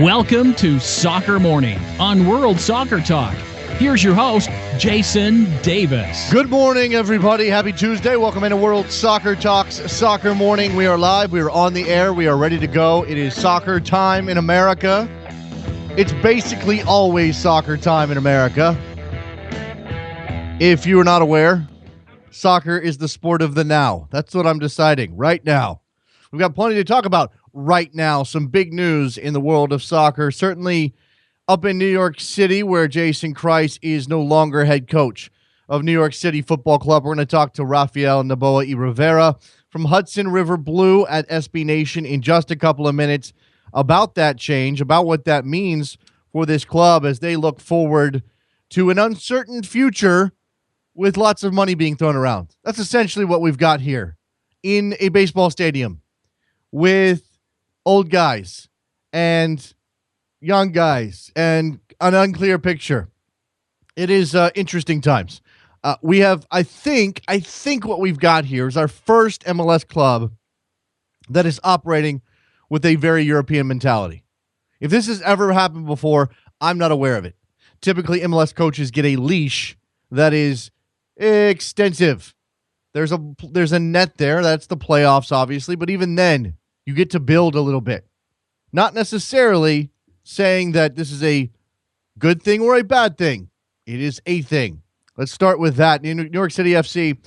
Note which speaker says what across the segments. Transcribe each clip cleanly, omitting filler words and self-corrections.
Speaker 1: Welcome to Soccer Morning on World Soccer Talk. Here's your host, Jason Davis.
Speaker 2: Good morning, everybody. Happy Tuesday. Welcome into World Soccer Talk's Soccer Morning. We are live. We are on the air. We are ready to go. It is soccer time in America. It's basically always soccer time in America. If you are not aware, soccer is the sport of the now. That's what I'm deciding right now. We've got plenty to talk about right now. Some big news in the world of soccer. Certainly up in New York City, where Jason Kreis is no longer head coach of New York City Football Club. We're going to talk to Rafael Noboa y Rivera from Hudson River Blue at SB Nation in just a couple of minutes about that change, about what that means for this club as they look forward to an uncertain future with lots of money being thrown around. That's essentially what we've got here in a baseball stadium with old guys and young guys and an unclear picture. It is interesting times. We have, I think what we've got here is our first MLS club that is operating with a very European mentality. If this has ever happened before, I'm not aware of it. Typically, MLS coaches get a leash that is extensive. There's a net there. That's the playoffs, obviously. But even then, you get to build a little bit. Not necessarily saying that this is a good thing or a bad thing. It is a thing. Let's start with that. New York City FC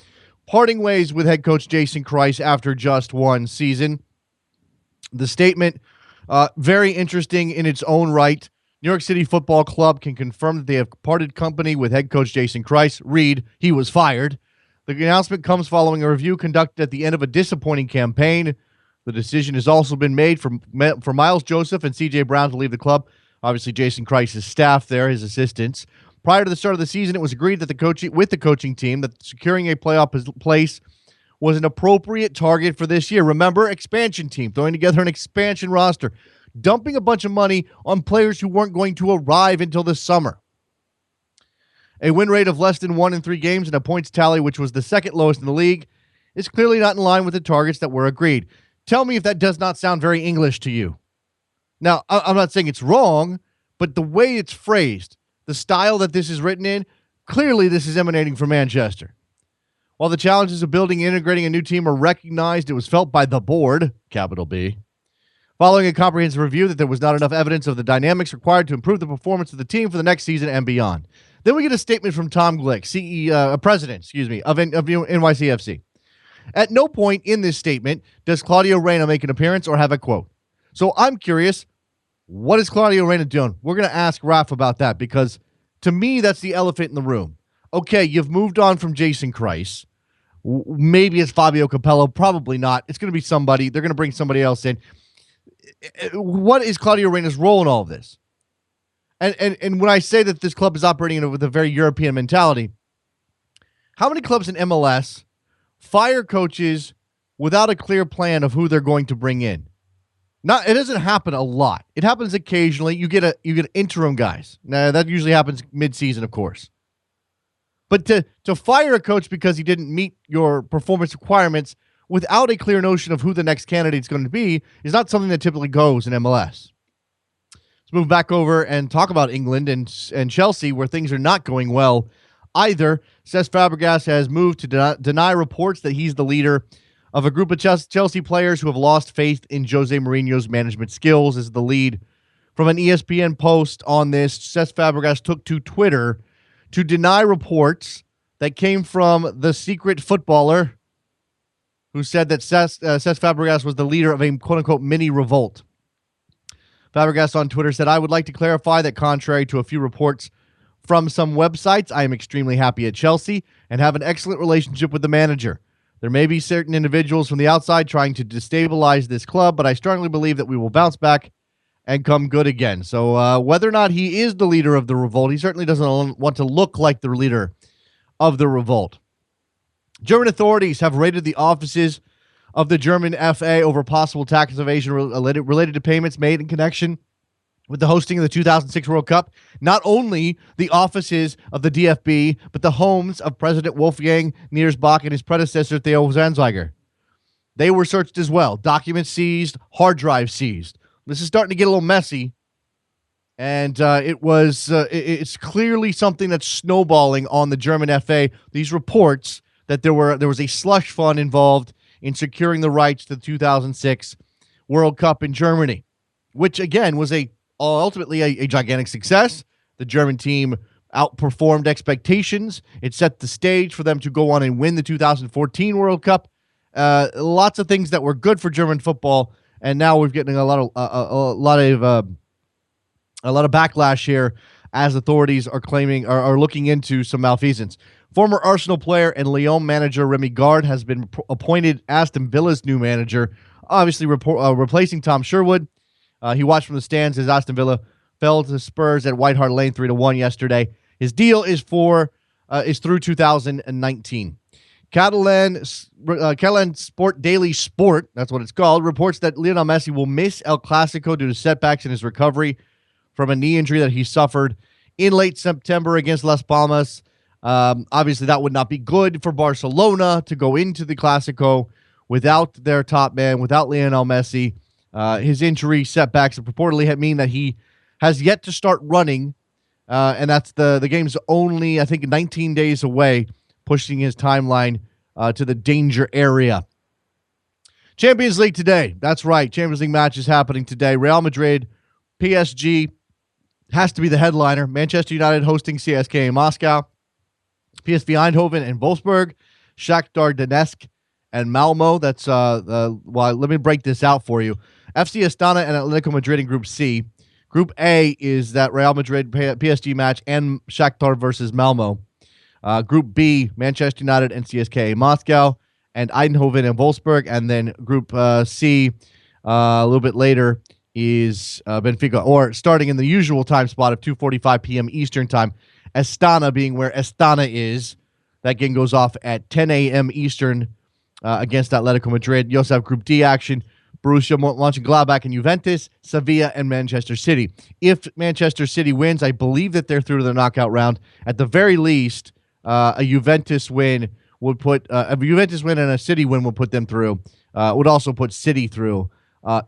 Speaker 2: parting ways with head coach Jason Kreis after just one season. The statement, very interesting in its own right. New York City Football Club can confirm that they have parted company with head coach Jason Kreis. Read, he was fired. The announcement comes following a review conducted at the end of a disappointing campaign. The decision has also been made for Miles Joseph and C.J. Brown to leave the club. Obviously, Jason Kreis' staff there, his assistants. Prior to the start of the season, it was agreed that the coaching team that securing a playoff place was an appropriate target for this year. Remember, expansion team, throwing together an expansion roster, dumping a bunch of money on players who weren't going to arrive until the summer. A win rate of less than 1 in 3 games and a points tally, which was the second lowest in the league, is clearly not in line with the targets that were agreed. Tell me if that does not sound very English to you. Now, I'm not saying it's wrong, but the way it's phrased, the style that this is written in, clearly this is emanating from Manchester. While the challenges of building and integrating a new team are recognized, it was felt by the board, capital B, following a comprehensive review that there was not enough evidence of the dynamics required to improve the performance of the team for the next season and beyond. Then we get a statement from Tom Glick, president of NYCFC. At no point in this statement does Claudio Reyna make an appearance or have a quote. So I'm curious, what is Claudio Reyna doing? We're going to ask Raf about that because to me, that's the elephant in the room. Okay, you've moved on from Jason Kreis. Maybe it's Fabio Capello. Probably not. It's going to be somebody. They're going to bring somebody else in. What is Claudio Reyna's role in all of this? And when I say that this club is operating with a very European mentality, how many clubs in MLS fire coaches without a clear plan of who they're going to bring in? It doesn't happen a lot. It happens occasionally. You get interim guys. Now that usually happens mid-season, of course. But to fire a coach because he didn't meet your performance requirements without a clear notion of who the next candidate is going to be is not something that typically goes in MLS. Let's move back over and talk about England and Chelsea, where things are not going well either. Cesc Fabregas has moved to deny reports that he's the leader of a group of Chelsea players who have lost faith in Jose Mourinho's management skills. Is the lead from an ESPN post on this. Cesc Fabregas took to Twitter to deny reports that came from the secret footballer who said that Cesc Fabregas was the leader of a quote-unquote mini revolt. Fabregas on Twitter said, "I would like to clarify that contrary to a few reports from some websites, I am extremely happy at Chelsea and have an excellent relationship with the manager. There may be certain individuals from the outside trying to destabilize this club, but I strongly believe that we will bounce back and come good again." So whether or not he is the leader of the revolt, he certainly doesn't want to look like the leader of the revolt. German authorities have raided the offices of the German FA over possible tax evasion related to payments made in connection with the hosting of the 2006 World Cup. Not only the offices of the DFB, but the homes of President Wolfgang Niersbach and his predecessor, Theo Zanziger. They were searched as well. Documents seized, hard drives seized. This is starting to get a little messy And it's clearly something that's snowballing on the German FA. These reports that there was a slush fund involved in securing the rights to the 2006 World Cup in Germany, which again was ultimately a gigantic success. The German team outperformed expectations. It set the stage for them to go on and win the 2014 World Cup. Lots of things that were good for German football, and now we're getting a lot of backlash here as authorities are claiming are looking into some malfeasance. Former Arsenal player and Lyon manager Remy Gard has been appointed Aston Villa's new manager, obviously replacing Tom Sherwood. He watched from the stands as Aston Villa fell to Spurs at White Hart Lane 3-1 yesterday. His deal is through 2019. Catalan Sport Daily Sport, that's what it's called, reports that Lionel Messi will miss El Clasico due to setbacks in his recovery from a knee injury that he suffered in late September against Las Palmas. Obviously, that would not be good for Barcelona to go into the Clasico without their top man, without Lionel Messi. His injury setbacks purportedly mean that he has yet to start running, and that's the game's only, I think, 19 days away, pushing his timeline to the danger area. Champions League today. That's right. Champions League match is happening today. Real Madrid, PSG has to be the headliner. Manchester United hosting CSKA Moscow. PSV Eindhoven and Wolfsburg. Shakhtar Donetsk and Malmo. That's well, let me break this out for you. FC Astana and Atletico Madrid in Group C. Group A is that Real Madrid PSG match and Shakhtar versus Malmo. Group B, Manchester United and CSKA Moscow, and Eindhoven and Wolfsburg. And then Group C, a little bit later, is Benfica, or starting in the usual time spot of 2:45 p.m. Eastern time. Astana being where Astana is. That game goes off at 10 a.m. Eastern against Atletico Madrid. You also have Group D action. Borussia Mönchengladbach and Juventus, Sevilla, and Manchester City. If Manchester City wins, I believe that they're through to the knockout round. At the very least, a Juventus win and a City win would put them through. Would also put City through.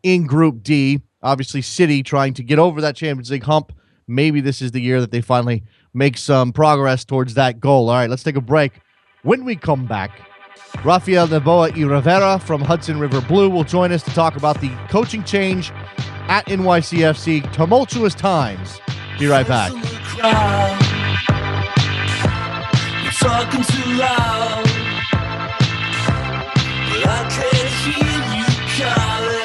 Speaker 2: In Group D, obviously City trying to get over that Champions League hump. Maybe this is the year that they finally make some progress towards that goal. All right, let's take a break. When we come back, Rafael Noboa y Rivera from Hudson River Blue will join us to talk about the coaching change at NYCFC. Tumultuous times. Be right back. Talking too loud, but I can't hear you calling.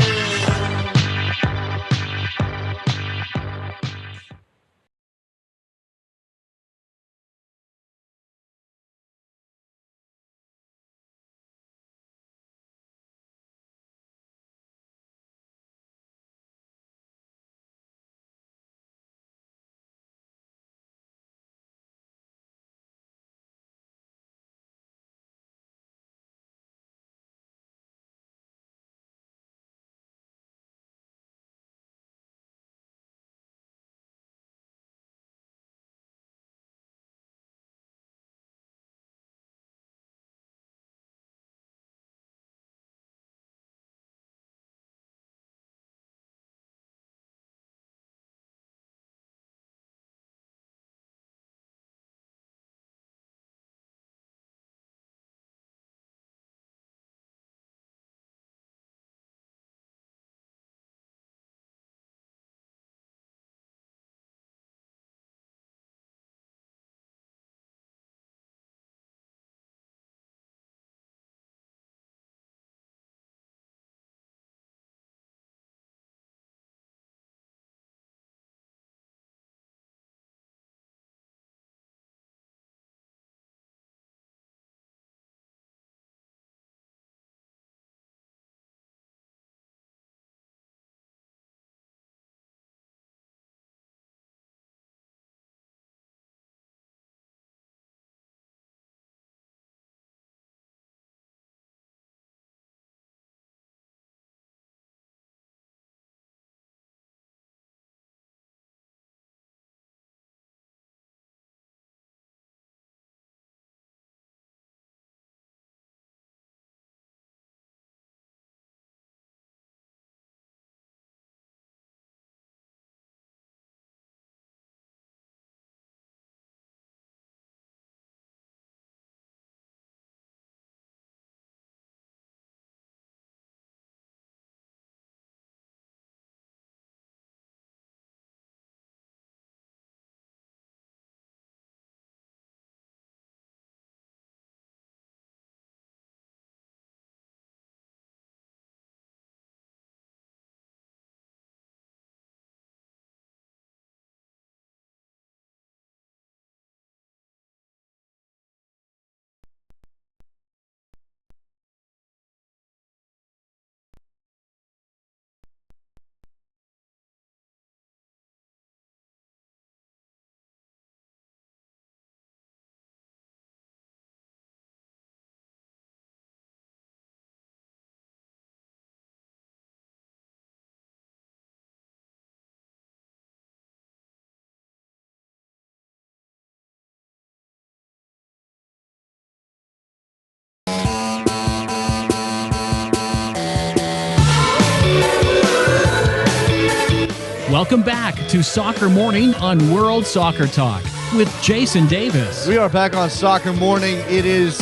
Speaker 1: Welcome back to Soccer Morning on World Soccer Talk with Jason Davis.
Speaker 2: We are back on Soccer Morning. It is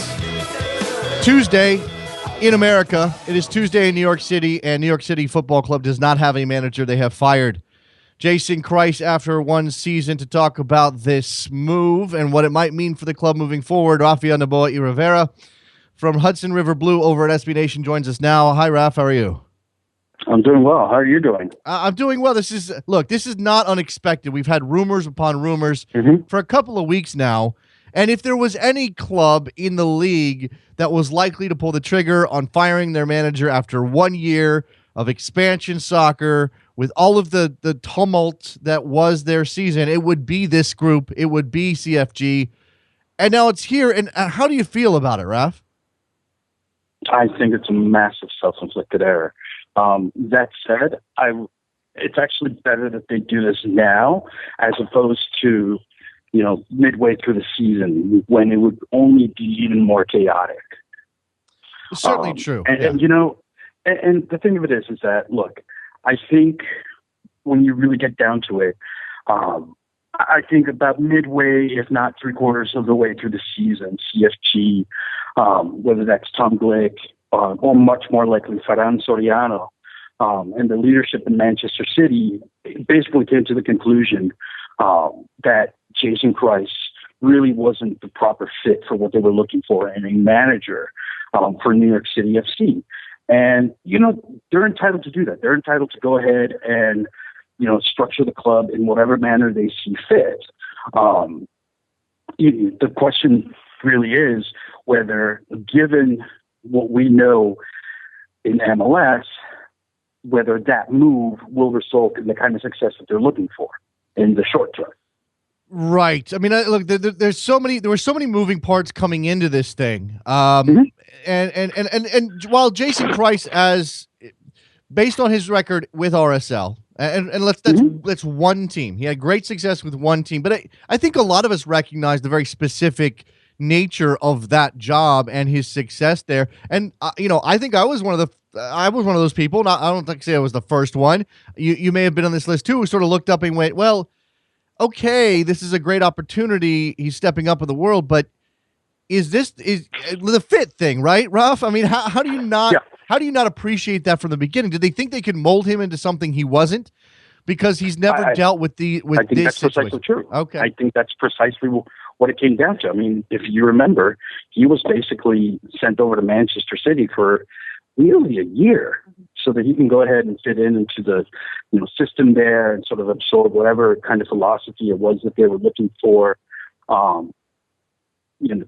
Speaker 2: Tuesday in America. It is Tuesday in New York City, and New York City Football Club does not have a manager. They have fired Jason Kreis after one season. To talk about this move and what it might mean for the club moving forward, Rafael Noboa y Rivera from Hudson River Blue over at SB Nation joins us now. Hi, Raf. How are you?
Speaker 3: I'm doing well. How are you doing?
Speaker 2: I'm doing well. This is not unexpected. We've had rumors upon rumors for a couple of weeks now. And if there was any club in the league that was likely to pull the trigger on firing their manager after 1 year of expansion soccer with all of the tumult that was their season, it would be this group. It would be CFG. And now it's here. And how do you feel about it, Raf?
Speaker 3: I think it's a massive self-inflicted error. That said, it's actually better that they do this now as opposed to, midway through the season when it would only be even more chaotic.
Speaker 2: Certainly true.
Speaker 3: And the thing of it is that, look, I think when you really get down to it, I think about midway, if not 3/4 of the way through the season, CFG, whether that's Tom Glick, or much more likely Ferran Soriano, and the leadership in Manchester City basically came to the conclusion that Jason Kreis really wasn't the proper fit for what they were looking for in a manager for New York City FC. And, they're entitled to do that. They're entitled to go ahead and, structure the club in whatever manner they see fit. The question really is whether, given what we know in MLS, whether that move will result in the kind of success that they're looking for in the short term.
Speaker 2: Right. I mean, look, there were so many moving parts coming into this thing. And while Jason Kreis, as based on his record with RSL, and that's one team. He had great success with one team, but I think a lot of us recognize the very specific nature of that job and his success there. And I think I was one of those people. I don't think I was the first one. You may have been on this list too, who sort of looked up and went, well, okay, this is a great opportunity. He's stepping up in the world, but is the fit thing, right, Ralph? I mean, how do you not appreciate that from the beginning? Did they think they could mold him into something he wasn't because he's never dealt with I think
Speaker 3: this that's situation. Precisely true.
Speaker 2: Okay,
Speaker 3: I think that's precisely what it came down to. I mean, if you remember, he was basically sent over to Manchester City for nearly a year so that he can go ahead and fit into the system there and sort of absorb whatever kind of philosophy it was that they were looking for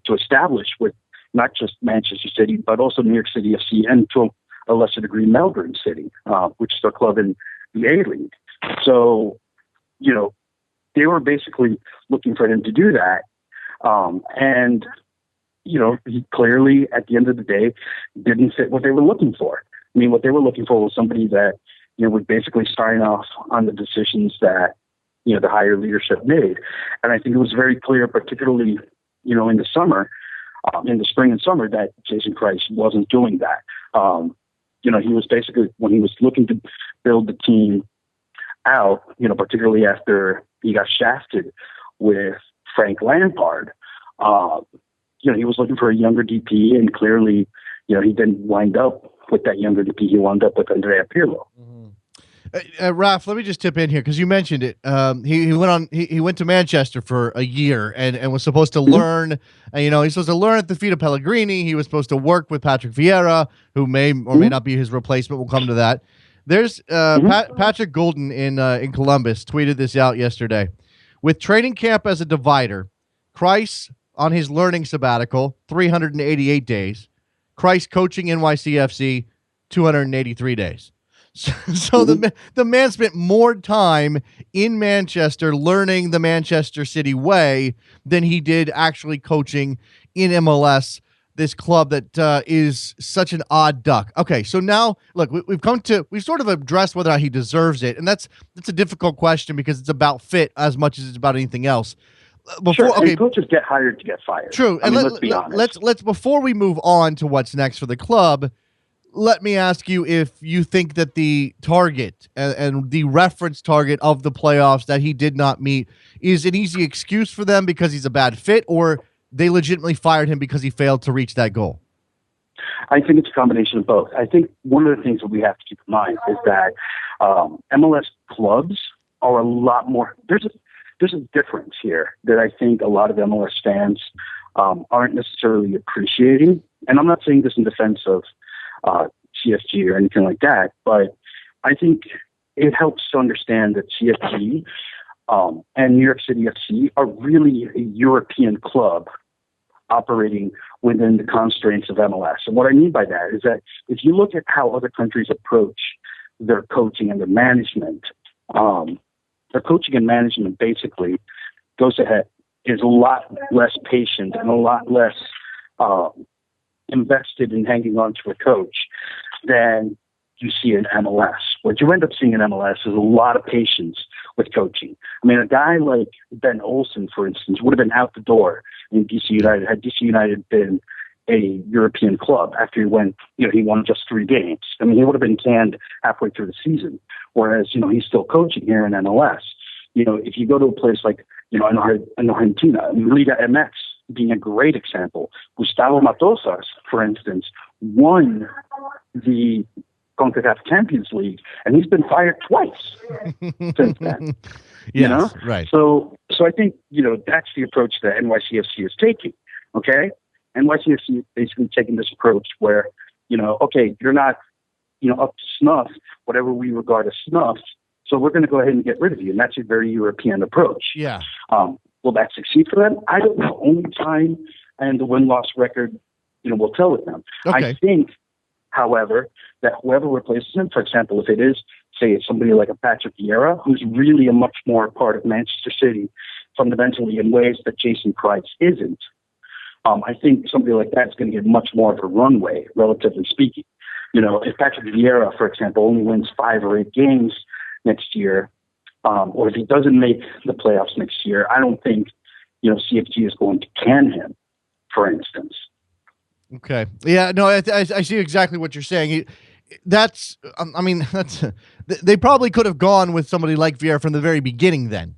Speaker 3: to establish with not just Manchester City, but also New York City FC and to a lesser degree Melbourne City, which is their club in the A-League. So, they were basically looking for him to do that. And he clearly, at the end of the day, didn't fit what they were looking for. I mean, what they were looking for was somebody that, would basically sign off on the decisions that, the higher leadership made. And I think it was very clear, particularly, in the summer, in the spring and summer, that Jason Kreis wasn't doing that. He was basically, when he was looking to build the team out, particularly after he got shafted with Frank Lampard, he was looking for a younger DP, and clearly, he didn't wind up with that younger DP. He wound up with Andrea Pirlo.
Speaker 2: Raf, let me just tip in here because you mentioned it. He went to Manchester for a year and was supposed to learn. He's supposed to learn at the feet of Pellegrini. He was supposed to work with Patrick Vieira, who may or may not be his replacement. We'll come to that. There's Patrick Goulden in Columbus tweeted this out yesterday. With training camp as a divider, Kreis on his learning sabbatical, 388 days. Kreis coaching NYCFC, 283 days. So the man spent more time in Manchester learning the Manchester City way than he did actually coaching in MLS, this club that is such an odd duck. Okay, so now, look, we've sort of addressed whether or not he deserves it, and that's a difficult question because it's about fit as much as it's about anything else.
Speaker 3: Coaches get hired to get fired.
Speaker 2: True, and let's be honest. Let's before we move on to what's next for the club, let me ask you if you think that the target and the reference target of the playoffs that he did not meet is an easy excuse for them because he's a bad fit, or they legitimately fired him because he failed to reach that goal?
Speaker 3: I think it's a combination of both. I think one of the things that we have to keep in mind is that MLS clubs are a lot more. There's a difference here that I think a lot of MLS fans aren't necessarily appreciating. And I'm not saying this in defense of CFG or anything like that, but I think it helps to understand that CFG and New York City FC are really a European club operating within the constraints of MLS. And what I mean by that is that if you look at how other countries approach their coaching and their management, basically goes ahead, is a lot less patient and a lot less invested in hanging on to a coach than you see in MLS. What you end up seeing in MLS is a lot of patience with coaching. I mean, a guy like Ben Olsen, for instance, would have been out the door in DC United had DC United been a European club after he won just 3 games. I mean, he would have been canned halfway through the season, whereas, he's still coaching here in MLS. If you go to a place like, in Argentina, Liga MX being a great example, Gustavo Matosas, for instance, won the CONCACAF Champions League, and he's been fired twice since then.
Speaker 2: Yes, right.
Speaker 3: So I think, that's the approach that NYCFC is taking, okay? NYCFC is basically taking this approach where, okay, you're not, up to snuff, whatever we regard as snuff, so we're going to go ahead and get rid of you, and that's a very European approach.
Speaker 2: Yeah.
Speaker 3: Will that succeed for them? I don't know. Only time and the win-loss record, will tell with them.
Speaker 2: Okay.
Speaker 3: I think, however, that whoever replaces him, for example, if it is, say, it's somebody like a Patrick Vieira, who's really a much more part of Manchester City fundamentally in ways that Jason Kreis isn't, I think somebody like that is going to get much more of a runway, relatively speaking. If Patrick Vieira, for example, only wins 5 or 8 games next year, or if he doesn't make the playoffs next year, I don't think, CFG is going to can him, for instance.
Speaker 2: Okay. Yeah, no, I see exactly what you're saying. They probably could have gone with somebody like Vieira from the very beginning then.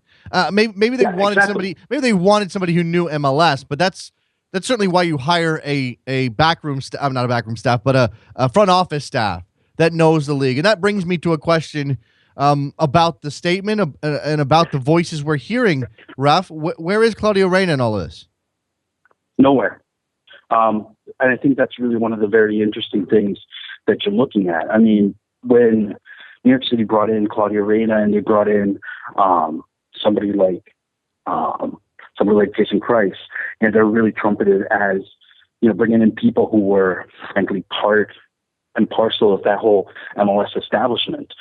Speaker 2: Maybe they wanted somebody, maybe they wanted somebody who knew MLS, but that's certainly why you hire a backroom staff, not a backroom staff, but a front office staff that knows the league. And that brings me to a question about the statement and about the voices we're hearing. Raf, where is Claudio Reyna in all of this?
Speaker 3: Nowhere. And I think that's really one of the very interesting things that you're looking at. I mean, when New York City brought in Claudio Reyna and they brought in somebody like Jason Kreis, and they're really trumpeted as, bringing in people who were, frankly, part and parcel of that whole MLS establishment.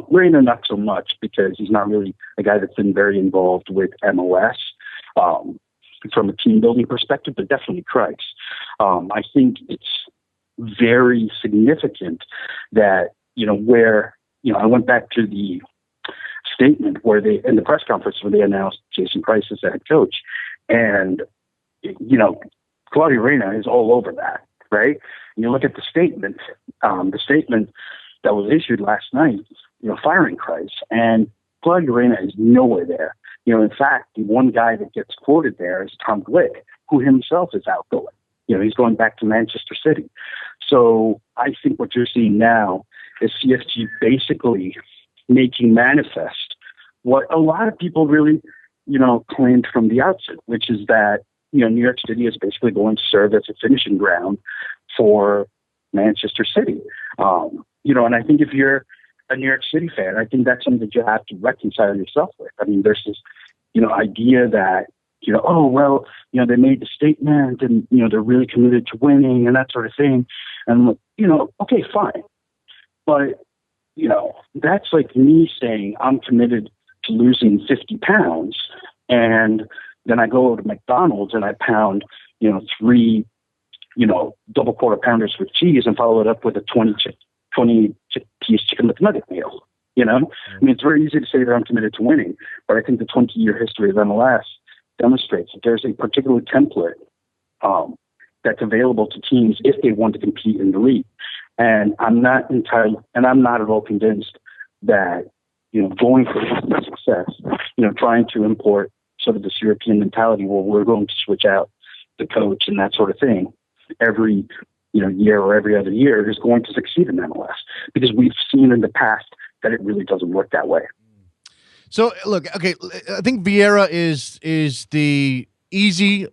Speaker 3: Reyna, not so much, because he's not really a guy that's been very involved with MLS from a team building perspective, but definitely Kreis. I think it's very significant that, I went back to the statement where in the press conference where they announced Jason Kreis as the head coach, and, Claudio Reyna is all over that, right? And you look at the statement that was issued last night, firing Kreis, and Claudio Reyna is nowhere there. In fact, the one guy that gets quoted there is Tom Glick, who himself is outgoing. He's going back to Manchester City. So I think what you're seeing now is CFG basically making manifest what a lot of people really, claimed from the outset, which is that, New York City is basically going to serve as a finishing ground for Manchester City. And I think if you're a New York City fan, I think that's something that you have to reconcile yourself with. I mean, there's this, idea that, they made the statement and, they're really committed to winning and that sort of thing. And, okay, fine. But, that's like me saying I'm committed to losing 50 pounds. And then I go to McDonald's and I pound, 3, double quarter pounders with cheese and follow it up with a 20-piece chicken McNugget meal. I mean, it's very easy to say that I'm committed to winning, but I think the 20-year history of MLS demonstrates that there's a particular template that's available to teams if they want to compete in the league. And I'm not at all convinced that, going for success, trying to import sort of this European mentality where we're going to switch out the coach and that sort of thing every, year or every other year is going to succeed in MLS, because we've seen in the past that it really doesn't work that way.
Speaker 2: So look, okay, I think Vieira is the easy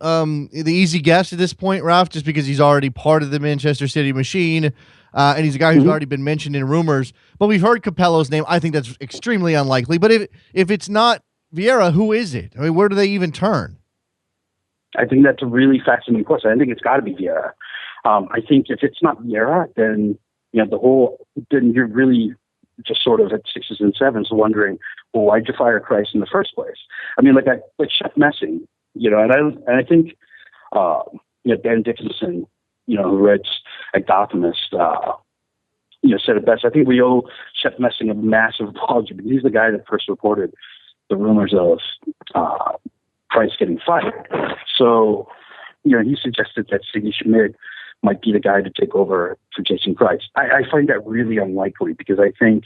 Speaker 2: guess at this point, Ralph, just because he's already part of the Manchester City machine, and he's a guy who's already been mentioned in rumors. But we've heard Capello's name. I think that's extremely unlikely. But if it's not Vieira, who is it? I mean, where do they even turn?
Speaker 3: I think that's a really fascinating question. I think it's got to be Vieira. I think if it's not Vieira, then then you're really just sort of at sixes and sevens wondering, well, why'd you fire Kreis in the first place? I mean, like Chef Messing, and I think Dan Dickinson, who writes at Gothamist, said it best. I think we owe Chef Messing a massive apology, because he's the guy that first reported the rumors of Kreis getting fired. So, he suggested that Siggy Schmidt might be the guy to take over for Jason Kreis. I find that really unlikely, because I think,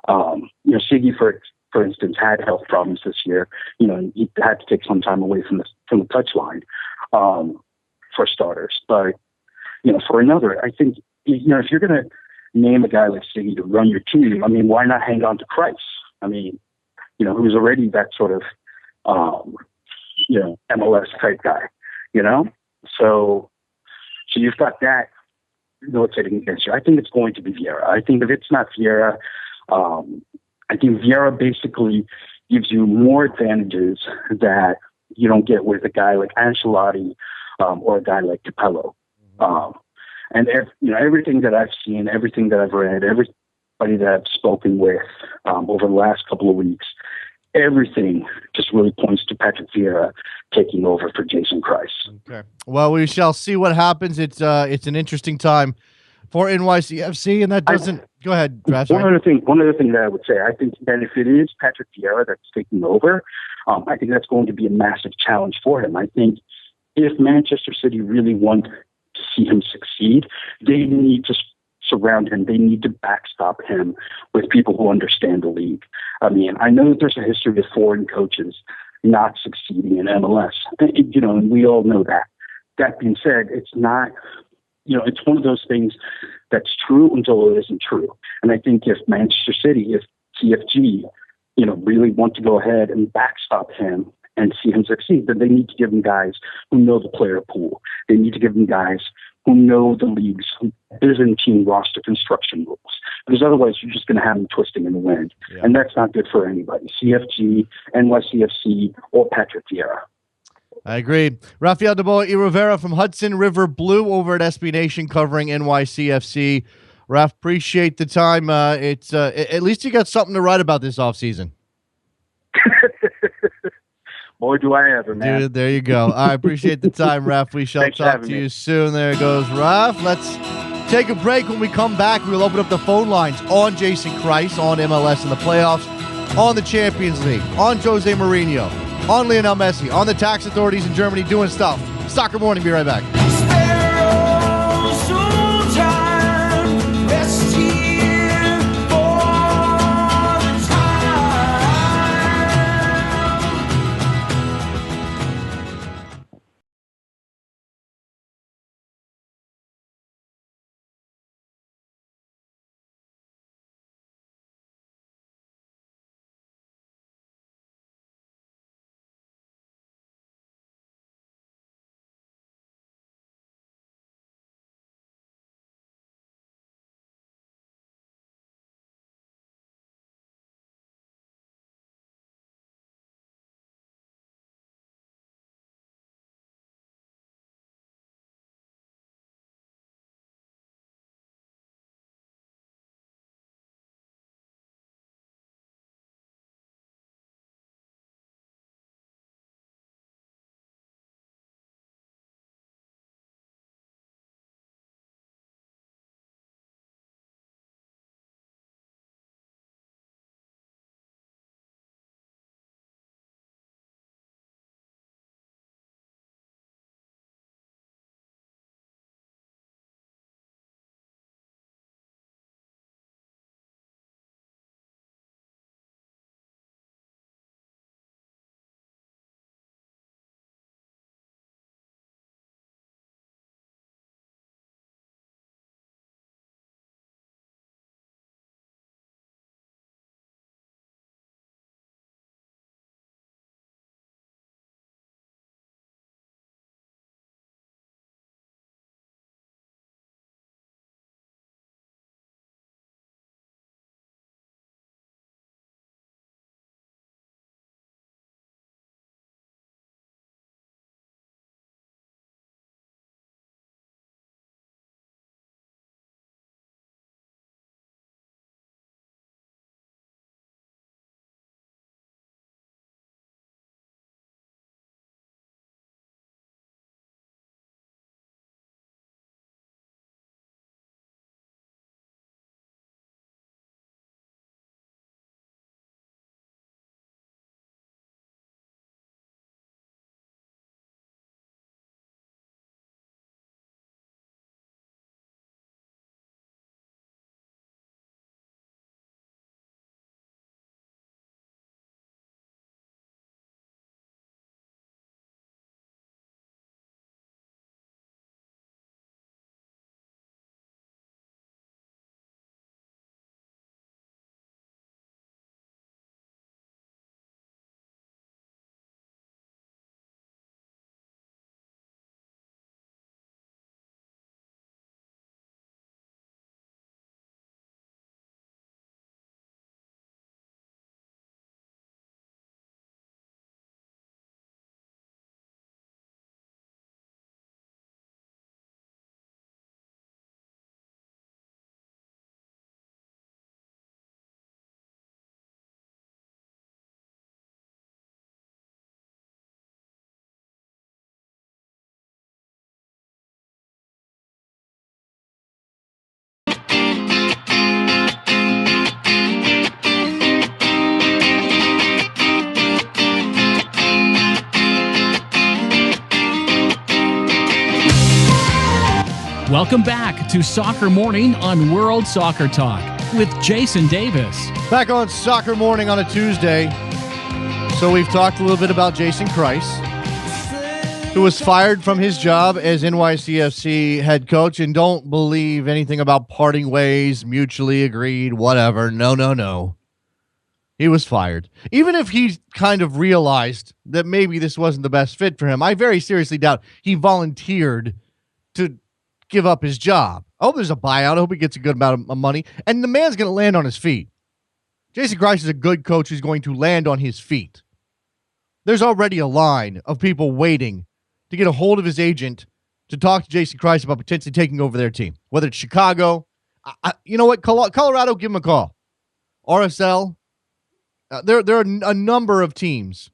Speaker 3: Siggy, for instance, had health problems this year. And he had to take some time away from the touchline, for starters. But, for another, I think, if you're going to name a guy like Siggy to run your team, I mean, why not hang on to Kreis? I mean, who's already that sort of, MLS type guy, So you've got that militating against you. I think it's going to be Vieira. I think if it's not Vieira, I think Vieira basically gives you more advantages that you don't get with a guy like Ancelotti, or a guy like Capello. And everything that I've seen, everything that I've read, everybody that I've spoken with over the last couple of weeks, everything just really points to Patrick Vieira taking over for Jason Kreis.
Speaker 2: Okay. Well, we shall see what happens. It's an interesting time for NYCFC, and that doesn't. Go ahead, Draft.
Speaker 3: One other thing that I would say, I think that if it is Patrick Vieira that's taking over, I think that's going to be a massive challenge for him. I think if Manchester City really want to see him succeed, they need to surround him. They need to backstop him with people who understand the league. I mean, I know that there's a history of foreign coaches not succeeding in MLS, and we all know that. That being said, it's not, it's one of those things that's true until it isn't true. And I think if Manchester City, if CFG, really want to go ahead and backstop him and see him succeed, then they need to give him guys who know the player pool. They need to give him guys who know the league's Byzantine roster construction rules. Because otherwise, you're just going to have them twisting in the wind. Yeah. And that's not good for anybody. CFG, NYCFC, or Patrick Vieira.
Speaker 2: I agree. Rafael de Boa y Rivera from Hudson River Blue over at SB Nation covering NYCFC. Raf, appreciate the time. It's at least you got something to write about this offseason.
Speaker 3: Boy, do I ever, man.
Speaker 2: Dude, there you go. I appreciate the time, Raf. We shall talk to you soon. There goes Raf. Let's take a break. When we come back, we'll open up the phone lines on Jason Kreis, on MLS in the playoffs, on the Champions League, on Jose Mourinho, on Lionel Messi, on the tax authorities in Germany doing stuff. Soccer Morning. Be right back.
Speaker 1: Welcome back to Soccer Morning on World Soccer Talk with Jason Davis.
Speaker 2: Back on Soccer Morning on a Tuesday. So we've talked a little bit about Jason Kreis, who was fired from his job as NYCFC head coach, and don't believe anything about parting ways, mutually agreed, whatever. No. He was fired. Even if he kind of realized that maybe this wasn't the best fit for him, I very seriously doubt he volunteered to give up his job. I hope there's a buyout. I hope he gets a good amount of money. And the man's going to land on his feet. Jason Kreis is a good coach who's going to land on his feet. There's already a line of people waiting to get a hold of his agent to talk to Jason Kreis about potentially taking over their team. Whether it's Chicago, you know what, Colorado, give him a call. RSL, there are a number of teams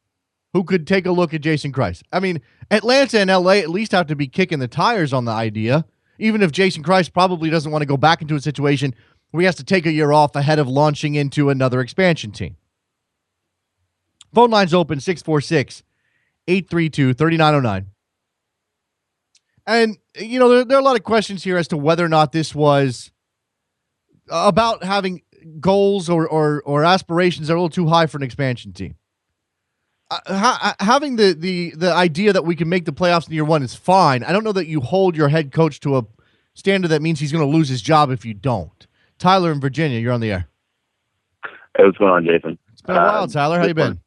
Speaker 2: who could take a look at Jason Kreis. I mean, Atlanta and LA at least have to be kicking the tires on the idea, even if Jason Kreis probably doesn't want to go back into a situation where he has to take a year off ahead of launching into another expansion team. Phone line's open, 646-832-3909. And, you know, there are a lot of questions here as to whether or not this was about having goals or aspirations that are a little too high for an expansion team. Having the idea that we can make the playoffs in year one is fine. I don't know that you hold your head coach to a standard that means he's going to lose his job if you don't. Tyler in Virginia, you're on the air.
Speaker 4: Hey, what's going on, Jason?
Speaker 2: It's been a while, Tyler. How you been?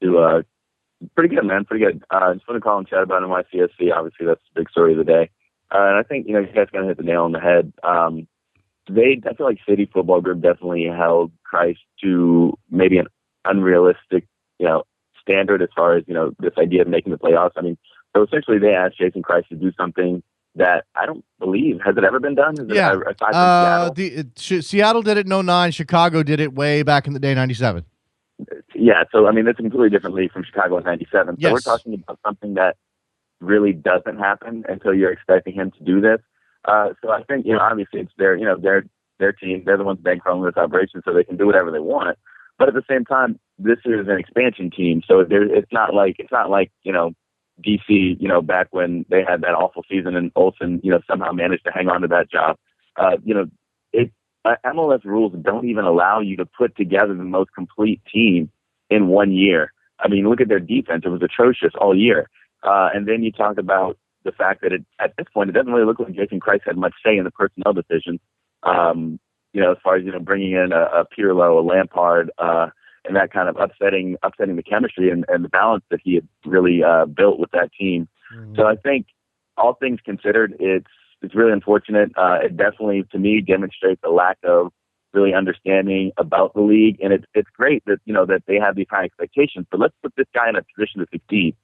Speaker 4: Pretty good, man. Pretty good. Just want to call and chat about NYCFC. Obviously, that's the big story of the day. And I think, you know, you guys kind of hit the nail on the head. I feel like City Football Group definitely held Kreis to maybe an unrealistic, you know, standard as far as, you know, this idea of making the playoffs. I mean, so essentially they asked Jason Kreis to do something that I don't believe. Has it ever been done? Aside from Seattle?
Speaker 2: Seattle did it in 09. Chicago did it way back in the day, 97.
Speaker 4: Yeah, so, I mean, it's a completely different league from Chicago in 97. So
Speaker 2: yes.
Speaker 4: We're talking about something that really doesn't happen until you're expecting him to do this. So I think, you know, obviously it's their team. They're the ones bankrolling this operation, so they can do whatever they want. But at the same time, this is an expansion team, so it's not like you know, DC, you know, back when they had that awful season and Olsen, you know, somehow managed to hang on to that job. You know, MLS rules don't even allow you to put together the most complete team in 1 year. I mean, look at their defense; it was atrocious all year. And then you talk about the fact that at this point, it doesn't really look like Jason Kreis had much say in the personnel decisions. You know, as far as, you know, bringing in a Pirlo, a Lampard, and that kind of upsetting the chemistry and the balance that he had really built with that team. Mm-hmm. So I think, all things considered, it's really unfortunate. It definitely, to me, demonstrates a lack of really understanding about the league, and it's great that, you know, that they have these high expectations. But let's put this guy in a position to succeed.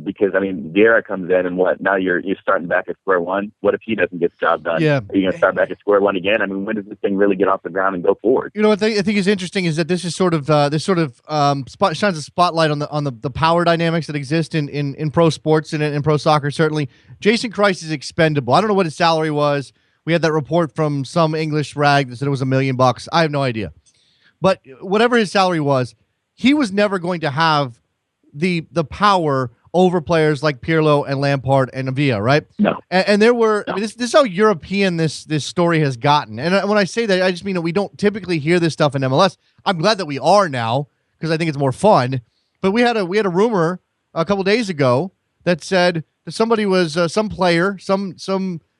Speaker 4: Because, I mean, Vieira comes in and now you're starting back at square one. What if he doesn't get the job done?
Speaker 2: Yeah.
Speaker 4: Are you going to start back at square one again? I mean, when does this thing really get off the ground and go forward?
Speaker 2: You know what I think is interesting is that this is sort of shines a spotlight on the power dynamics that exist in pro sports and in pro soccer. Certainly, Jason Kreis is expendable. I don't know what his salary was. We had that report from some English rag that said it was $1 million. I have no idea, but whatever his salary was, he was never going to have the power over players like Pirlo and Lampard and Villa, right?
Speaker 4: No.
Speaker 2: And there were, I mean, this is how European this story has gotten. And when I say that, I just mean that we don't typically hear this stuff in MLS. I'm glad that we are now because I think it's more fun. But we had a rumor a couple days ago that said that somebody was some player, some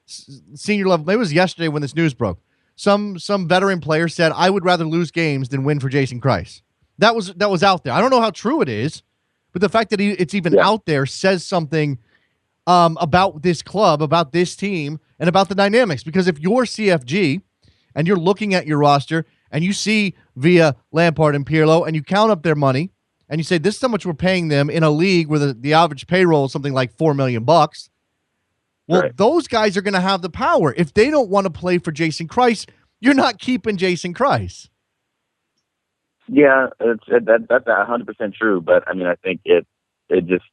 Speaker 2: senior level. Maybe it was yesterday when this news broke. Some veteran player said, "I would rather lose games than win for Jason Kreis." That was out there. I don't know how true it is. But the fact that it's even out there says something about this club, about this team, and about the dynamics. Because if you're CFG and you're looking at your roster and you see Villa, Lampard, and Pirlo, and you count up their money, and you say, this is how much we're paying them in a league where the average payroll is something like $4 million. Well, right. Those guys are going to have the power. If they don't want to play for Jason Kreis, you're not keeping Jason Kreis.
Speaker 4: Yeah, that's 100% true. But I mean, I think it just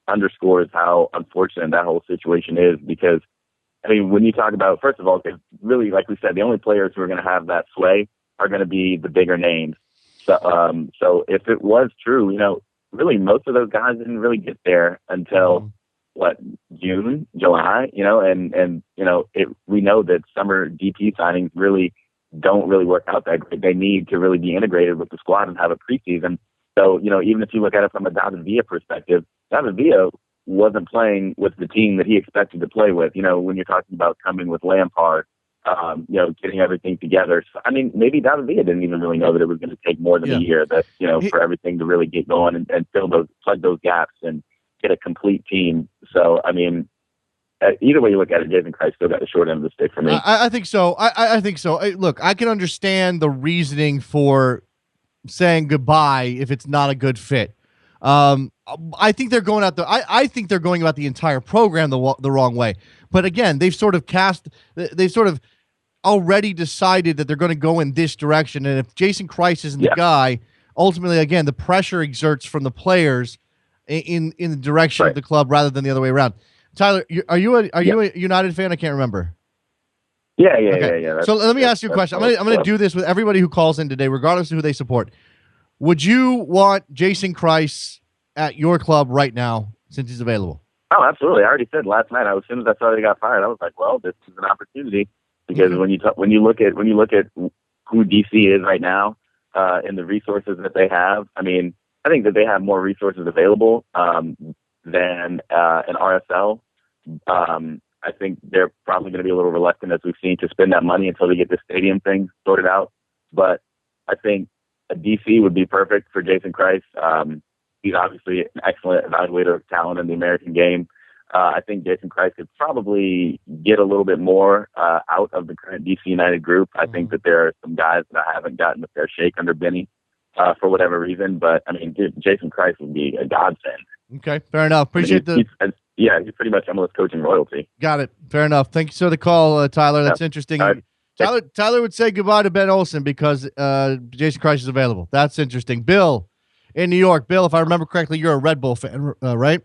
Speaker 4: underscores how unfortunate that whole situation is. Because I mean, when you talk about, first of all, really, like we said, the only players who are going to have that sway are going to be the bigger names. So if it was true, you know, really most of those guys didn't really get there until June, July, and we know that summer DP signings really don't really work out that great. They need to really be integrated with the squad and have a preseason. So, even if you look at it from a David Villa perspective, David Villa wasn't playing with the team that he expected to play with. When you're talking about coming with Lampard, getting everything together. So, maybe David Villa didn't even really know that it was going to take more than a year for everything to really get going and plug those gaps and get a complete team. So, either way you look at it, Jason Kreis still got the short end of the stick for me.
Speaker 2: I think so. I think so. Look, I can understand the reasoning for saying goodbye if it's not a good fit. I think they're going I think they're going about the entire program the wrong way. But again, they've sort of already decided that they're going to go in this direction. And if Jason Kreis isn't the guy, ultimately, again, the pressure exerts from the players in the direction of the club rather than the other way around. Tyler, are you a United fan? I can't remember.
Speaker 4: Yeah.
Speaker 2: So let me ask you a question. I'm going to do this with everybody who calls in today, regardless of who they support. Would you want Jason Kreis at your club right now since he's available?
Speaker 4: Oh, absolutely. I already said last night. As soon as I saw that he got fired, I was like, "Well, this is an opportunity." Because when you look at who DC is right now and the resources that they have, I think that they have more resources available than an RSL. I think they're probably going to be a little reluctant, as we've seen, to spend that money until they get this stadium thing sorted out. But I think a DC would be perfect for Jason Kreis. He's obviously an excellent evaluator of talent in the American game. I think Jason Kreis could probably get a little bit more out of the current DC United group. I think that there are some guys that haven't gotten a fair shake under Benny for whatever reason. But, Jason Kreis would be a godsend.
Speaker 2: Okay, fair enough. Appreciate
Speaker 4: he's pretty much MLS coaching royalty.
Speaker 2: Got it. Fair enough. Thank you for the call, Tyler. That's interesting. Tyler would say goodbye to Ben Olsen because Jason Kreis is available. That's interesting. Bill in New York. Bill, if I remember correctly, you're a Red Bull fan, right?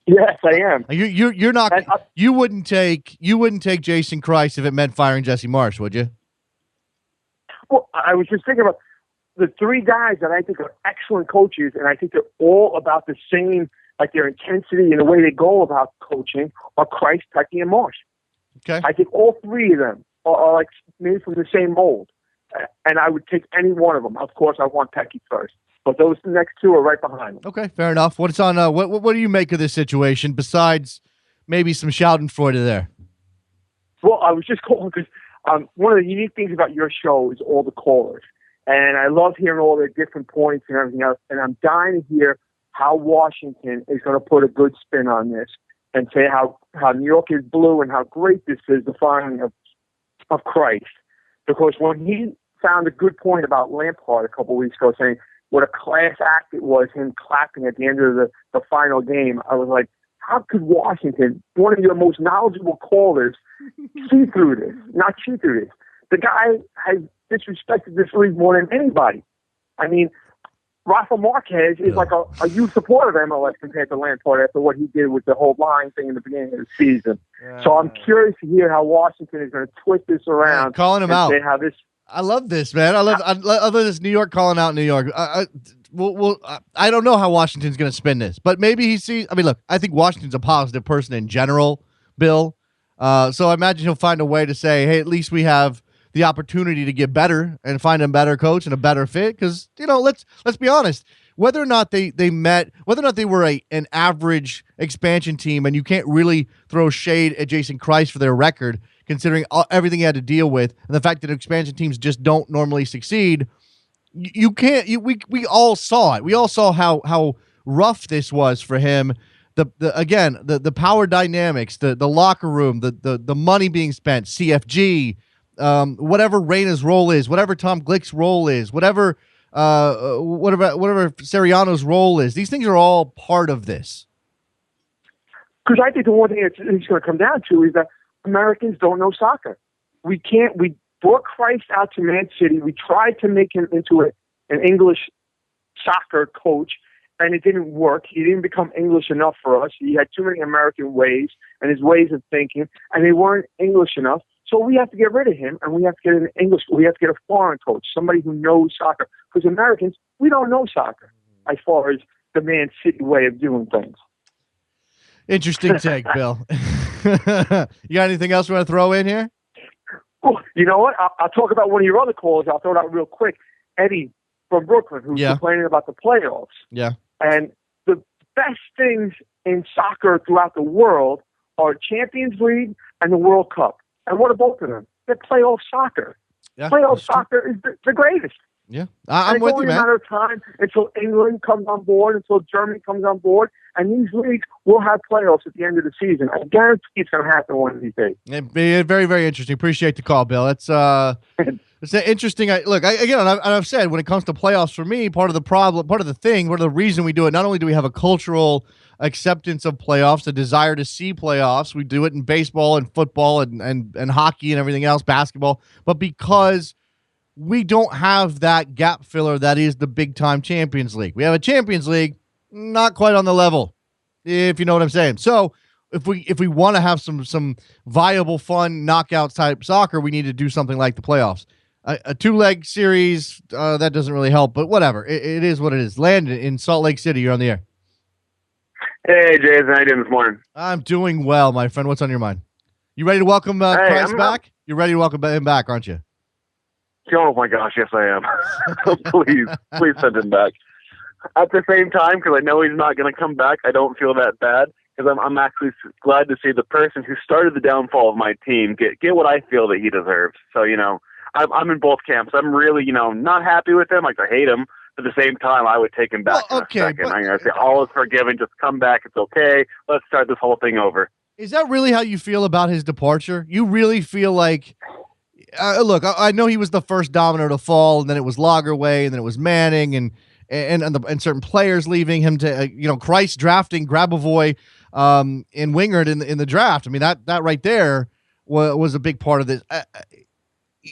Speaker 5: Yes, I am.
Speaker 2: You're not. You wouldn't take Jason Kreis if it meant firing Jesse Marsch, would you?
Speaker 5: Well, I was just thinking about the three guys that I think are excellent coaches, and I think they're all about the same, like their intensity and the way they go about coaching are Kreis, Petke, and Marsch.
Speaker 2: Okay.
Speaker 5: I think all three of them are like maybe from the same mold, and I would take any one of them. Of course, I want Petke first. But those next two are right behind them.
Speaker 2: Okay, fair enough. What's on? What do you make of this situation besides maybe some Schadenfreude there?
Speaker 5: Well, I was just calling because one of the unique things about your show is all the callers, and I love hearing all their different points and everything else. And I'm dying to hear how Washington is going to put a good spin on this and say how New York is blue and how great this is, the firing of Kreis. Because when he found a good point about Lampard a couple of weeks ago, saying what a class act it was, him clapping at the end of the final game. I was like, how could Washington, one of your most knowledgeable callers, see through this, not see through this? The guy has disrespected this league more than anybody. Rafa Marquez is like a youth supporter of MLS compared to Lampard after what he did with the whole line thing in the beginning of the season. So I'm curious to hear how Washington is going to twist this around.
Speaker 2: Calling him out.
Speaker 5: Say how this.
Speaker 2: I love this, man. I love this New York calling out New York. I don't know how Washington's going to spin this, but maybe he sees. Look, I think Washington's a positive person in general, Bill. So I imagine he'll find a way to say, hey, at least we have the opportunity to get better and find a better coach and a better fit. Because let's be honest, whether or not they met, whether or not they were an average expansion team, and you can't really throw shade at Jason Kreis for their record, considering everything he had to deal with and the fact that expansion teams just don't normally succeed. You can't. We all saw it. We all saw how rough this was for him. The power dynamics, the locker room, the money being spent, CFG, whatever Reyna's role is, whatever Tom Glick's role is, whatever Soriano's role is. These things are all part of this.
Speaker 5: Because I think the one thing it's going to come down to is that Americans don't know soccer. We brought Kreis out to Man City. We tried to make him into an English soccer coach, and it didn't work. He didn't become English enough for us. He had too many American ways and his ways of thinking, and they weren't English enough. So we have to get rid of him, and we have to get an English. We have to get a foreign coach, somebody who knows soccer. Because Americans, we don't know soccer as far as the Man City way of doing things.
Speaker 2: Interesting take, Bill. You got anything else you want to throw in here?
Speaker 5: Oh, you know what? I'll talk about one of your other callers. I'll throw it out real quick. Eddie from Brooklyn, who's complaining about the playoffs.
Speaker 2: Yeah.
Speaker 5: And the best things in soccer throughout the world are Champions League and the World Cup. And what are both of them? They're playoff soccer.
Speaker 2: Yeah,
Speaker 5: playoff soccer is the greatest.
Speaker 2: Yeah, I'm with you, man.
Speaker 5: It's only a matter of time until England comes on board, until Germany comes on board, and these leagues will have playoffs at the end of the season. I guarantee it's going to happen one of these days.
Speaker 2: It'd be very, very interesting. Appreciate the call, Bill. It's interesting. I've said when it comes to playoffs, for me, part of the reason we do it, not only do we have a cultural acceptance of playoffs, a desire to see playoffs, we do it in baseball and football and hockey and everything else, basketball, but because we don't have that gap filler that is the big-time Champions League. We have a Champions League, not quite on the level, if you know what I'm saying. So if we want to have some viable, fun, knockout-type soccer, we need to do something like the playoffs. A two-leg series, that doesn't really help, but whatever. It is what it is. Landon in Salt Lake City, you're on the air.
Speaker 6: Hey, Jason. How you doing this morning?
Speaker 2: I'm doing well, my friend. What's on your mind? You ready to welcome Kreis back? You're ready to welcome him back, aren't you?
Speaker 6: Oh my gosh, yes I am. please send him back. At the same time, because I know he's not going to come back, I don't feel that bad because I'm actually glad to see the person who started the downfall of my team get what I feel that he deserves. So I'm in both camps. I'm really not happy with him. Like I hate him. But at the same time, I would take him back in a second. I'm going to say all is forgiven. Just come back. It's okay. Let's start this whole thing over.
Speaker 2: Is that really how you feel about his departure? You really feel like? Look, I know he was the first domino to fall, and then it was Lagerwey, and then it was Manning, and certain players leaving him to, Kreis drafting Grabavoy and Wingard in the draft. I mean, that right there was a big part of this.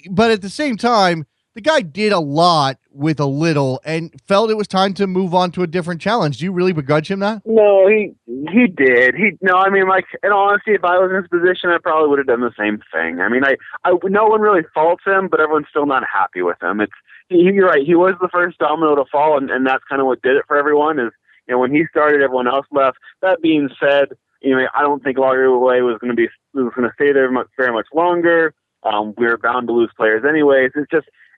Speaker 2: But at the same time, the guy did a lot with a little and felt it was time to move on to a different challenge. Do you really begrudge him that?
Speaker 6: No, he did. In all honesty, if I was in his position, I probably would have done the same thing. I mean, no one really faults him, but everyone's still not happy with him. You're right. He was the first domino to fall, and that's kind of what did it for everyone is, when he started, everyone else left. That being said, I don't think Lagerwey was going to stay there very much longer. We were bound to lose players anyways.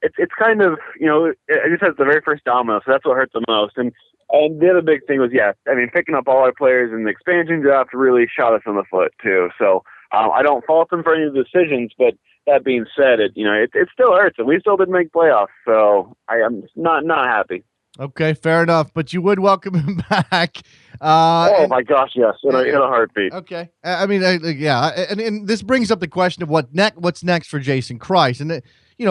Speaker 6: It's kind of, I just said the very first domino, so that's what hurt the most. And the other big thing was, picking up all our players in the expansion draft really shot us in the foot too. So I don't fault them for any of the decisions, but that being said, it still hurts, and we still didn't make playoffs. So I am not happy.
Speaker 2: Okay, fair enough. But you would welcome him back.
Speaker 6: My gosh, yes, in a heartbeat.
Speaker 2: Okay, and this brings up the question of what's next for Jason Kreis, and a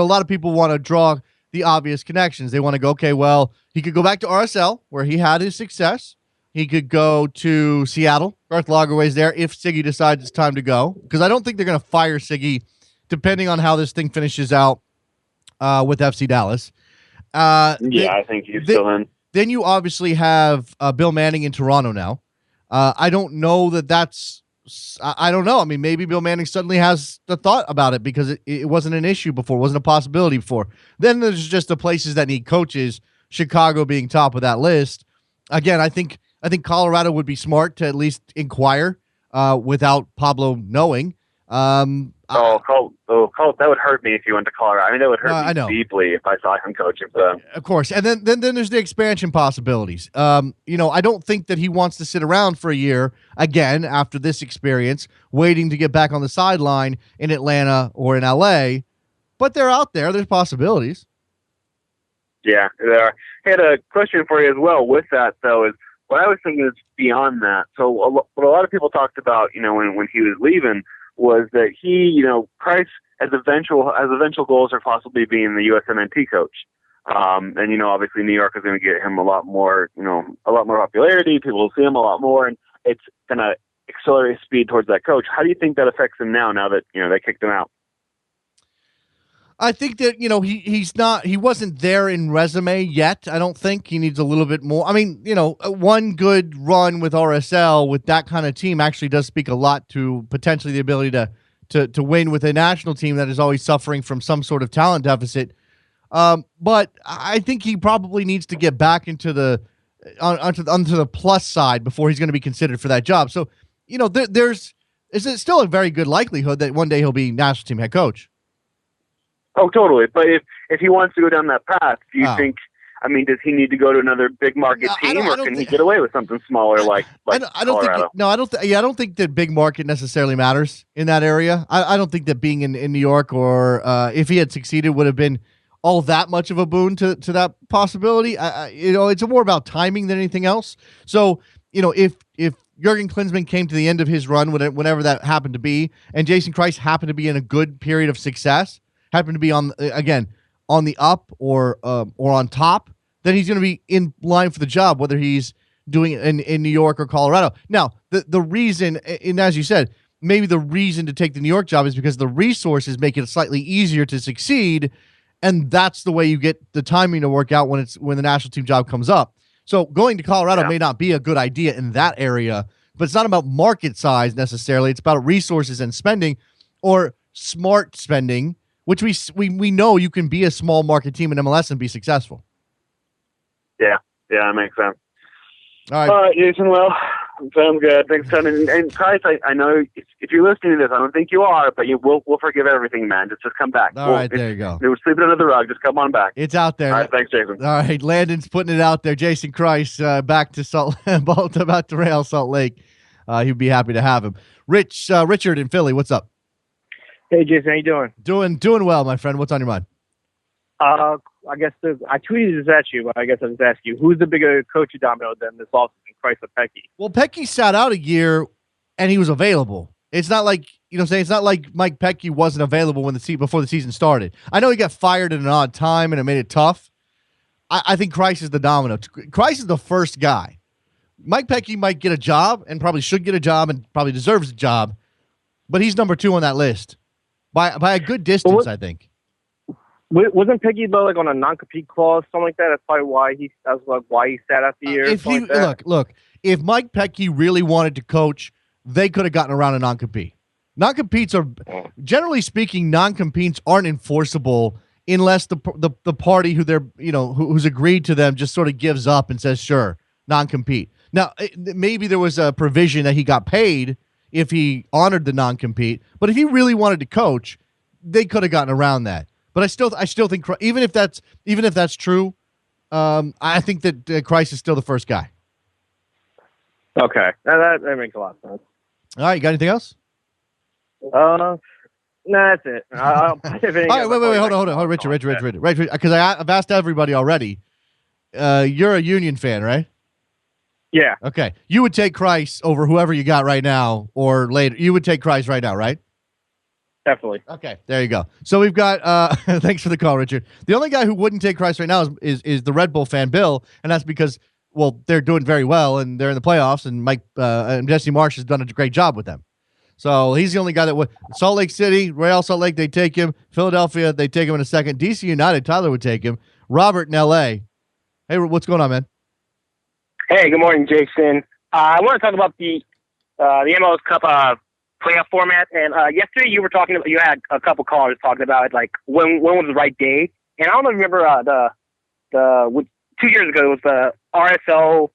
Speaker 2: lot of people want to draw the obvious connections. They want to go, okay, well, he could go back to RSL where he had his success. He could go to Seattle. Garth Lagerwey's there if Siggy decides it's time to go, because I don't think they're going to fire Siggy, depending on how this thing finishes out with FC Dallas.
Speaker 6: I think he's still in.
Speaker 2: Then you obviously have Bill Manning in Toronto now. I don't know that's. I don't know. I mean, maybe Bill Manning suddenly has the thought about it because it wasn't an issue before, wasn't a possibility before. Then there's just the places that need coaches. Chicago being top of that list. Again, I think Colorado would be smart to at least inquire without Pablo knowing.
Speaker 6: That would hurt me if you went to Colorado. I mean, that would hurt me deeply if I saw him coaching for them.
Speaker 2: Of course. And then there's the expansion possibilities. I don't think that he wants to sit around for a year again after this experience, waiting to get back on the sideline in Atlanta or in LA. But they're out there. There's possibilities.
Speaker 6: Yeah, there are. I had a question for you as well with that, though, is what I was thinking is beyond that. So what a lot of people talked about, when he was leaving, was that he, Kreis has eventual goals are possibly being the USMNT coach. And, obviously New York is going to get him a lot more popularity. People will see him a lot more, and it's going to accelerate speed towards that coach. How do you think that affects him now that, they kicked him out?
Speaker 2: I think that, he wasn't there in resume yet. I don't think he needs a little bit more. I mean, one good run with RSL with that kind of team actually does speak a lot to potentially the ability to win with a national team that is always suffering from some sort of talent deficit. But I think he probably needs to get back into onto the plus side before he's going to be considered for that job. So there's is it still a very good likelihood that one day he'll be national team head coach.
Speaker 6: Oh, totally. But if he wants to go down that path, do you think? I mean, does he need to go to another big market team, or can he get away with something smaller like
Speaker 2: I don't
Speaker 6: Colorado?
Speaker 2: I don't think that big market necessarily matters in that area. I don't think that being in New York or if he had succeeded would have been all that much of a boon to that possibility. It's more about timing than anything else. So, if Jurgen Klinsmann came to the end of his run, whenever that happened to be, and Jason Kreis happened to be in a good period of success, happened to be on the up or on top, then he's going to be in line for the job, whether he's doing it in New York or Colorado. Now, the reason, and as you said, maybe the reason to take the New York job is because the resources make it slightly easier to succeed, and that's the way you get the timing to work out when the national team job comes up. So going to Colorado may not be a good idea in that area, but it's not about market size necessarily. It's about resources and spending, or smart spending, which we know you can be a small market team in MLS and be successful. Yeah,
Speaker 6: that makes sense.
Speaker 2: All
Speaker 6: right, Jason. Well, sounds good. Thanks, son. And Kreis, I know if you're listening to this, I don't think you are, but we'll forgive everything, man. Just come back.
Speaker 2: All right, there you go.
Speaker 6: We're sleeping under the rug. Just come on back.
Speaker 2: It's out there.
Speaker 6: All right, thanks, Jason.
Speaker 2: All right, Landon's putting it out there. Jason Kreis back to about to Real Salt Lake. He'd be happy to have him. Richard in Philly, what's up?
Speaker 7: Hey, Jason, how you doing?
Speaker 2: Doing well, my friend. What's on your mind?
Speaker 7: I guess I tweeted this at you, but I guess I'll just ask you, who's the bigger coach domino than this offseason, Kreis or Pecky?
Speaker 2: Well, Pecky sat out a year, and he was available. It's not like, it's not like Mike Pecky wasn't available before the season started. I know he got fired at an odd time, and it made it tough. I think Kreis is the domino. Kreis is the first guy. Mike Pecky might get a job, and probably should get a job, and probably deserves a job, but he's number 2 on that list by a good distance, I think.
Speaker 7: Wasn't Peggy though on a non-compete clause, something like that? That's probably why he sat out the year.
Speaker 2: Look, if Mike Pecky really wanted to coach, they could have gotten around a non-compete. Non-competes are, generally speaking, non-competes aren't enforceable unless the party who's agreed to them just sort of gives up and says sure, non-compete. Now maybe there was a provision that he got paid if he honored the non-compete, but if he really wanted to coach, they could have gotten around that. But I still think even if that's true, I think that Kreis is still the first guy.
Speaker 7: Okay, that makes a lot of sense.
Speaker 2: All right, you got anything else?
Speaker 7: No, that's it. All
Speaker 2: right, wait, hold on, Richard, because I've asked everybody already. You're a Union fan, right?
Speaker 7: Yeah.
Speaker 2: Okay, you would take Kreis over whoever you got right now, or later. You would take Kreis right now, right?
Speaker 7: Definitely.
Speaker 2: Okay, there you go. So we've got thanks for the call, Richard. The only guy who wouldn't take Kreis right now is the Red Bull fan, Bill, and that's because, well, they're doing very well and they're in the playoffs, and Mike and Jesse Marsh has done a great job with them. So he's the only guy that would. Salt Lake City, Real Salt Lake, they take him. Philadelphia, they take him in a second. DC United, Tyler would take him. Robert in L.A. Hey, what's going on, man?
Speaker 8: Hey, good morning, Jason. I want to talk about the MLS Cup playoff format. And yesterday you had a couple callers talking about it, like when was the right day. And I don't remember 2 years ago it was the RSL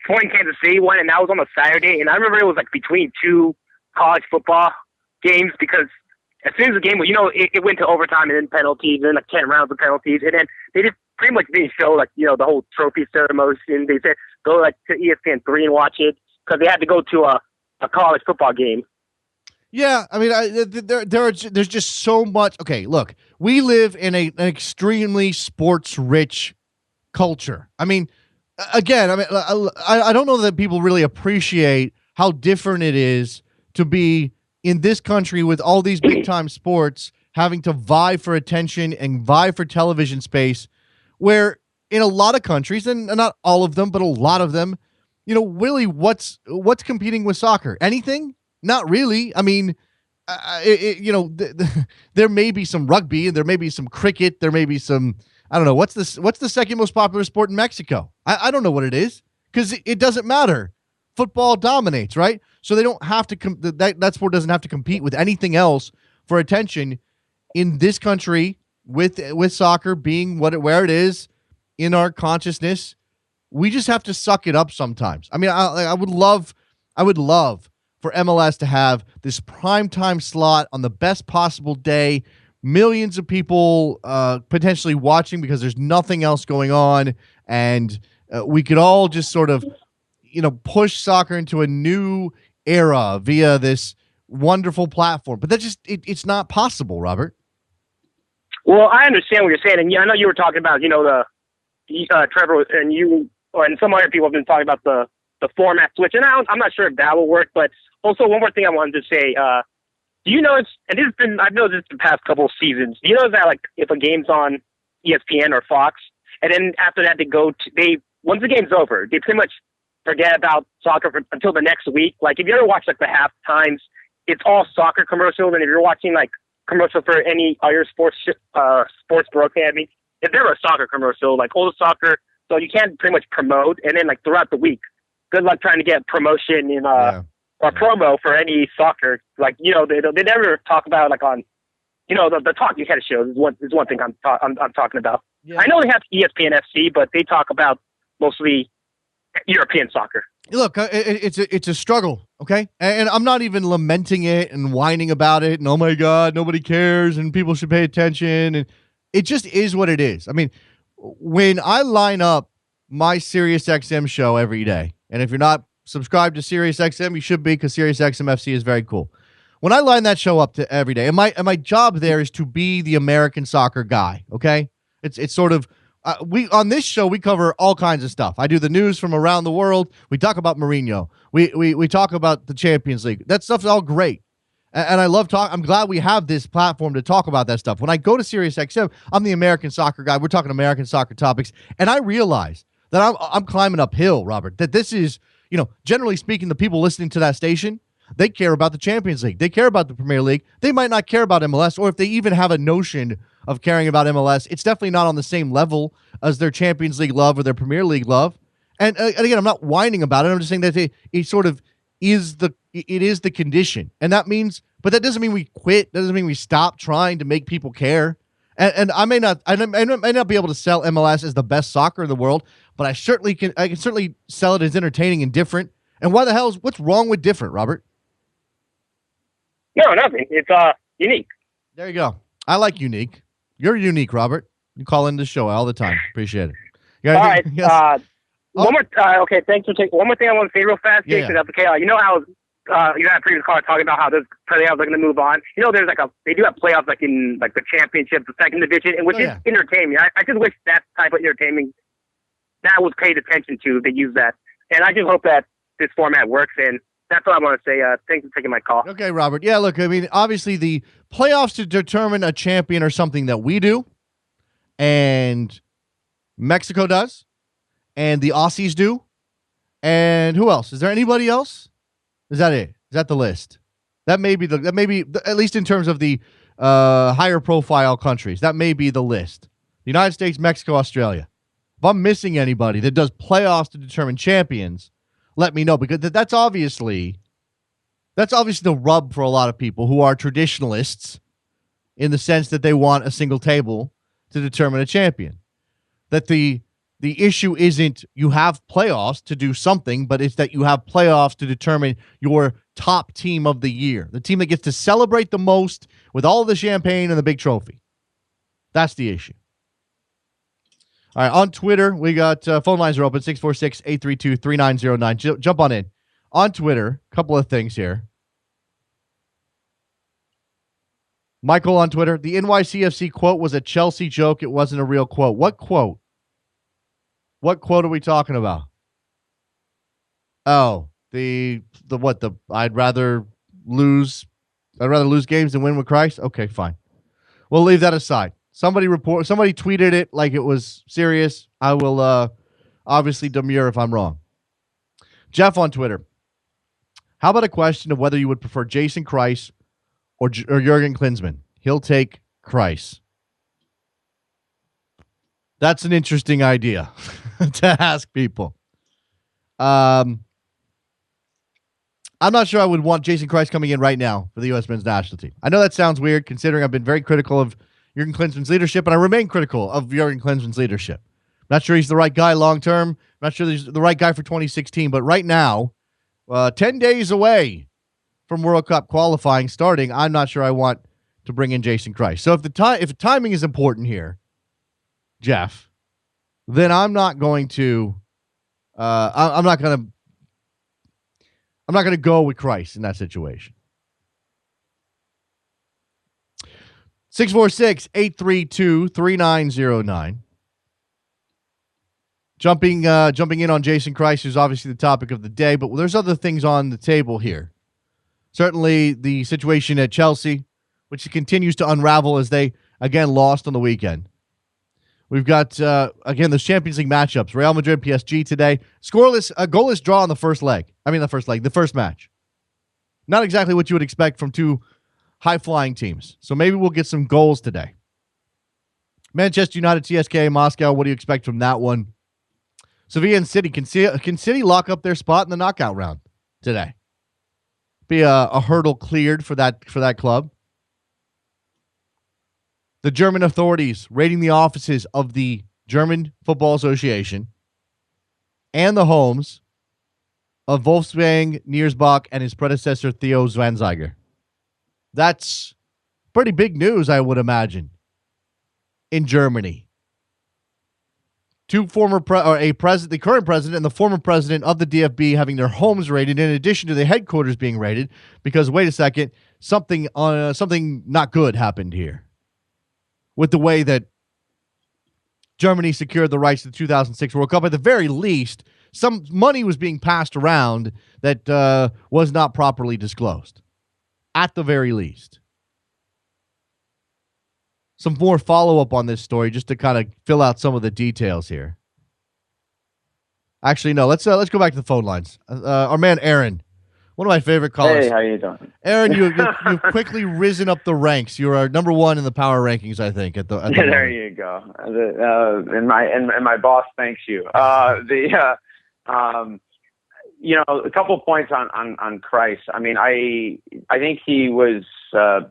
Speaker 8: Sporting Kansas City one, and that was on a Saturday. And I remember it was like between 2 college football games, because as soon as the game, it went to overtime and then penalties, and then like 10 rounds of penalties, and then they just pretty much didn't show like the whole trophy ceremony. They said go like to ESPN3 and watch it, because they had to go to a college football game.
Speaker 2: Yeah, I mean, there's just so much. Okay, look, we live in an extremely sports-rich culture. I mean, again, I don't know that people really appreciate how different it is to be in this country with all these big-time sports having to vie for attention and vie for television space, where in a lot of countries, and not all of them, but a lot of them, really, what's competing with soccer? Anything? Not really. I mean, there may be some rugby, and there may be some cricket. There may be some, I don't know. What's the second most popular sport in Mexico? I don't know what it is, because it doesn't matter. Football dominates, right? So they don't have to that sport doesn't have to compete with anything else for attention in this country, with soccer being where it is in our consciousness. We just have to suck it up sometimes. I mean, I would love I would love for MLS to have this primetime slot on the best possible day, millions of people potentially watching because there's nothing else going on, and we could all just sort of, push soccer into a new era via this wonderful platform. But it's not possible, Robert.
Speaker 8: Well, I understand what you're saying, and I know you were talking about, Trevor and you and some other people have been talking about the format switch, and I'm not sure if that will work. But also, one more thing I wanted to say: do you notice? And I've noticed the past couple of seasons. Do you notice that, like, if a game's on ESPN or Fox, and then after that once the game's over, they pretty much forget about soccer until the next week. Like, if you ever watch like the half times, it's all soccer commercials, and if you're watching like commercial for any other sports broadcasting, if they're a soccer commercial, like all the soccer, so you can't pretty much promote, and then like throughout the week, good luck trying to get promotion in or promo for any soccer. Like, they never talk about, like, on, the Talking Head shows is one thing I'm talking about. Yeah. I know they have ESPN FC, but they talk about mostly European soccer.
Speaker 2: Look, it's a struggle, okay? And I'm not even lamenting it and whining about it and, oh my God, nobody cares and people should pay attention. And it just is what it is. I mean, when I line up my SiriusXM show every day, and if you're not subscribed to SiriusXM, you should be, because SiriusXM FC is very cool. When I line that show up to every day, and my job there is to be the American soccer guy, okay? It's sort of we on this show we cover all kinds of stuff. I do the news from around the world. We talk about Mourinho. We talk about the Champions League. That stuff's all great. And I love talk. I'm glad we have this platform to talk about that stuff. When I go to SiriusXM, I'm the American soccer guy. We're talking American soccer topics, and I realize that I'm climbing uphill, Robert. That this is, generally speaking, the people listening to that station, they care about the Champions League. They care about the Premier League. They might not care about MLS, or if they even have a notion of caring about MLS, it's definitely not on the same level as their Champions League love or their Premier League love. And again, I'm not whining about it. I'm just saying that it sort of is the condition, and that means, but that doesn't mean we quit. That doesn't mean we stop trying to make people care. And I may not be able to sell MLS as the best soccer in the world, but I can certainly sell it as entertaining and different. And what's wrong with different, Robert?
Speaker 8: No, nothing. It's unique.
Speaker 2: There you go. I like unique. You're unique, Robert. You call in the show all the time. Appreciate it.
Speaker 8: All right. Yes. One more. Okay, thanks for taking. One more thing I want to say real fast, Jason. Yeah. Okay. You know how you had a previous caller talking about how this playoffs are going to move on. There's they do have playoffs like in like the championship, the second division, and which is entertainment. I just wish that type of entertainment that was paid attention to. They use that, and I just hope that this format works. And that's all I want to say. Thanks for taking my call.
Speaker 2: Okay, Robert. Yeah, look, I mean, obviously the playoffs to determine a champion are something that we do, and Mexico does, and the Aussies do, and who else? Is there anybody else? Is that it? Is that the list? That may be at least in terms of the higher profile countries. That may be the list. The United States, Mexico, Australia. If I'm missing anybody that does playoffs to determine champions, let me know, because that's obviously the rub for a lot of people who are traditionalists in the sense that they want a single table to determine a champion. That the issue isn't you have playoffs to do something, but it's that you have playoffs to determine your top team of the year, the team that gets to celebrate the most with all the champagne and the big trophy. That's the issue. All right, on Twitter, we got phone lines are open, 646-832-3909. Jump on in. On Twitter, a couple of things here. Michael on Twitter, the NYCFC quote was a Chelsea joke. It wasn't a real quote. What quote? What quote are we talking about? Oh, I'd rather lose games than win with Kreis? Okay, fine. We'll leave that aside. Somebody tweeted it like it was serious. I will obviously demur if I'm wrong. Jeff on Twitter. How about a question of whether you would prefer Jason Kreis or Jurgen Klinsmann? He'll take Kreis. That's an interesting idea to ask people. I'm not sure I would want Jason Kreis coming in right now for the U.S. men's national team. I know that sounds weird considering I've been very critical of Jurgen Klinsmann's leadership, and I remain critical of Jurgen Klinsmann's leadership. I'm not sure he's the right guy long term. I'm not sure he's the right guy for 2016, but right now, 10 days away from World Cup qualifying starting. I'm not sure I want to bring in Jason Kreis. So if the timing is important here, Jeff, then I'm not going to I'm not going to go with Kreis in that situation. 646-832-3909. Jumping in on Jason Kreis, who's obviously the topic of the day, but there's other things on the table here. Certainly the situation at Chelsea, which continues to unravel as they, again, lost on the weekend. We've got, again, the Champions League matchups. Real Madrid, PSG today. Scoreless, a goalless draw on the first match. Not exactly what you would expect from two high-flying teams. So maybe we'll get some goals today. Manchester United, CSKA Moscow. What do you expect from that one? Sevilla and City. Can City lock up their spot in the knockout round today? Be a hurdle cleared for that club. The German authorities raiding the offices of the German Football Association and the homes of Wolfgang Niersbach and his predecessor Theo Zwanziger. That's pretty big news, I would imagine, in Germany. The current president and the former president of the DFB having their homes raided, in addition to the headquarters being raided, because wait a second, something not good happened here with the way that Germany secured the rights to the 2006 World Cup. At the very least, some money was being passed around that was not properly disclosed. At the very least. Some more follow-up on this story just to kind of fill out some of the details here. Actually, no, let's go back to the phone lines. Our man Aaron, one of my favorite callers.
Speaker 9: Hey, how you doing?
Speaker 2: Aaron, you've quickly risen up the ranks. You are number one in the power rankings, I think. At the
Speaker 9: there
Speaker 2: moment.
Speaker 9: you go. And my boss thanks you. You know, a couple of points on Kreis. I mean, I think he was kind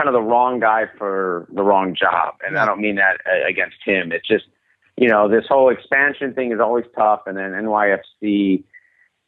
Speaker 9: of the wrong guy for the wrong job, and I don't mean that against him. It's just, this whole expansion thing is always tough, and then NYFC.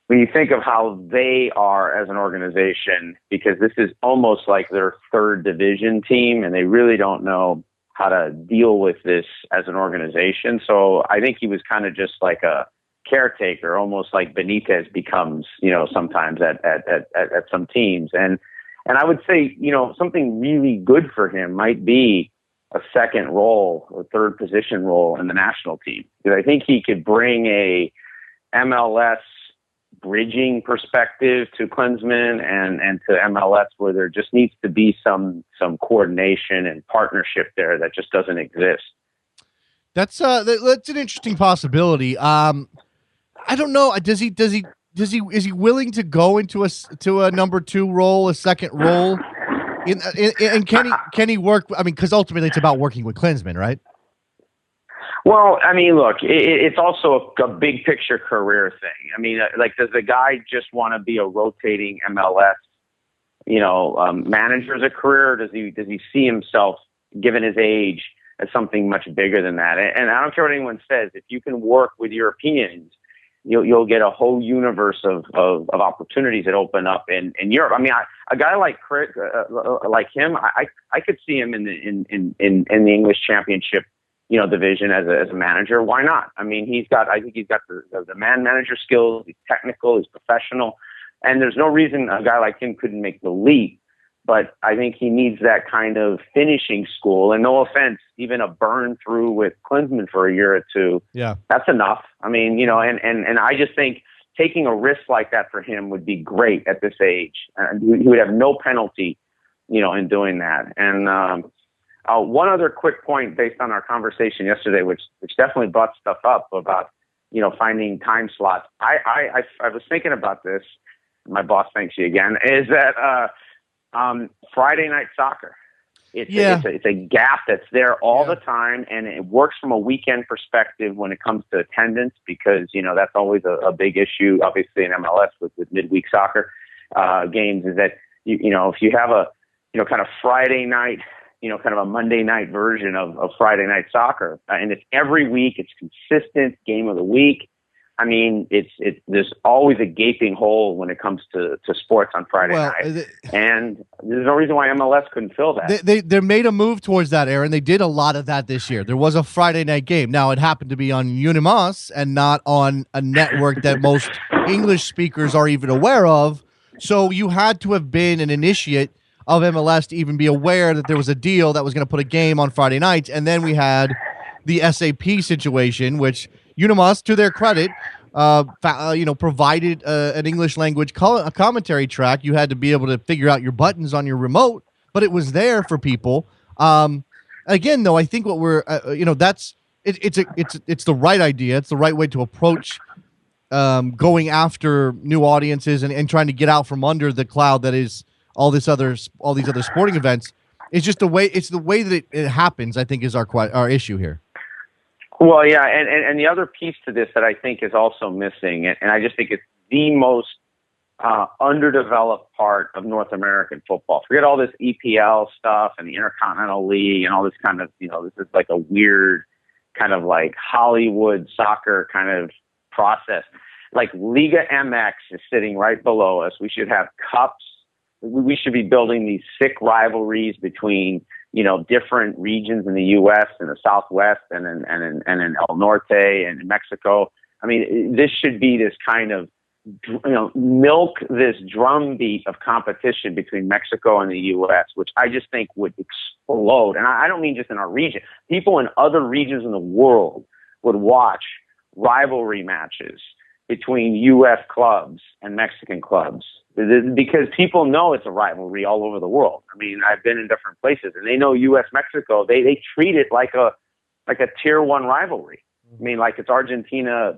Speaker 9: When you think of how they are as an organization, because this is almost like their third division team, and they really don't know how to deal with this as an organization. So I think he was kind of just like a caretaker, almost like Benitez becomes, sometimes at some teams. And I would say, something really good for him might be a second role or third position role in the national team. Because I think he could bring a MLS bridging perspective to Klinsmann and to MLS, where there just needs to be some coordination and partnership there that just doesn't exist. That's
Speaker 2: an interesting possibility. I don't know. Is he willing to go into a number two role, a second role? And can he work? I mean, because ultimately it's about working with Klinsmann, right?
Speaker 9: Well, I mean, look, it's also a big picture career thing. I mean, does the guy just want to be a rotating MLS, manager as a career? Or does he see himself, given his age, as something much bigger than that? And I don't care what anyone says. If you can work with Europeans, you'll get a whole universe of opportunities that open up in Europe. I mean, a guy like like him, I could see him in the English Championship, division as a manager. Why not? I mean, I think he's got the man manager skills. He's technical. He's professional, and there's no reason a guy like him couldn't make the leap. But I think he needs that kind of finishing school. And no offense, even a burn through with Klinsmann for a year or two, that's enough. I mean, and I just think taking a risk like that for him would be great at this age. He would have no penalty, in doing that. And one other quick point based on our conversation yesterday, which definitely brought stuff up about, finding time slots. I was thinking about this. My boss thanks you again, is that, Friday night soccer. It's a gap that's there all the time, and it works from a weekend perspective when it comes to attendance, because that's always a big issue, obviously in MLS with midweek soccer games, is that if you have a kind of Friday night, kind of a Monday night version of Friday night soccer, and it's every week, it's consistent game of the week. I mean, there's always a gaping hole when it comes to sports on Friday night, and there's no reason why MLS couldn't fill that.
Speaker 2: They made a move towards that, Aaron. They did a lot of that this year. There was a Friday night game. Now, it happened to be on Unimas and not on a network that most English speakers are even aware of. So you had to have been an initiate of MLS to even be aware that there was a deal that was going to put a game on Friday nights. And then we had the SAP situation, which Unimas, to their credit, provided an English language a commentary track. You had to be able to figure out your buttons on your remote, but it was there for people. Again, though, I think what we're, it's the right idea. It's the right way to approach going after new audiences and trying to get out from under the cloud that is all these other sporting events. It's just the way that it happens, I think, is our issue here.
Speaker 9: Well, yeah, and the other piece to this that I think is also missing, and I just think it's the most underdeveloped part of North American football. Forget all this EPL stuff and the Intercontinental League and all this kind of, this is like a weird kind of like Hollywood soccer kind of process. Like Liga MX is sitting right below us. We should have cups. We should be building these sick rivalries between, different regions in the U.S. and the Southwest and in El Norte and in Mexico. I mean, this should be this kind of, milk this drumbeat of competition between Mexico and the U.S., which I just think would explode. And I don't mean just in our region. People in other regions in the world would watch rivalry matches between U.S. clubs and Mexican clubs because people know it's a rivalry all over the world. I mean, I've been in different places and they know U.S. Mexico. They treat it like a tier one rivalry. I mean, like it's Argentina,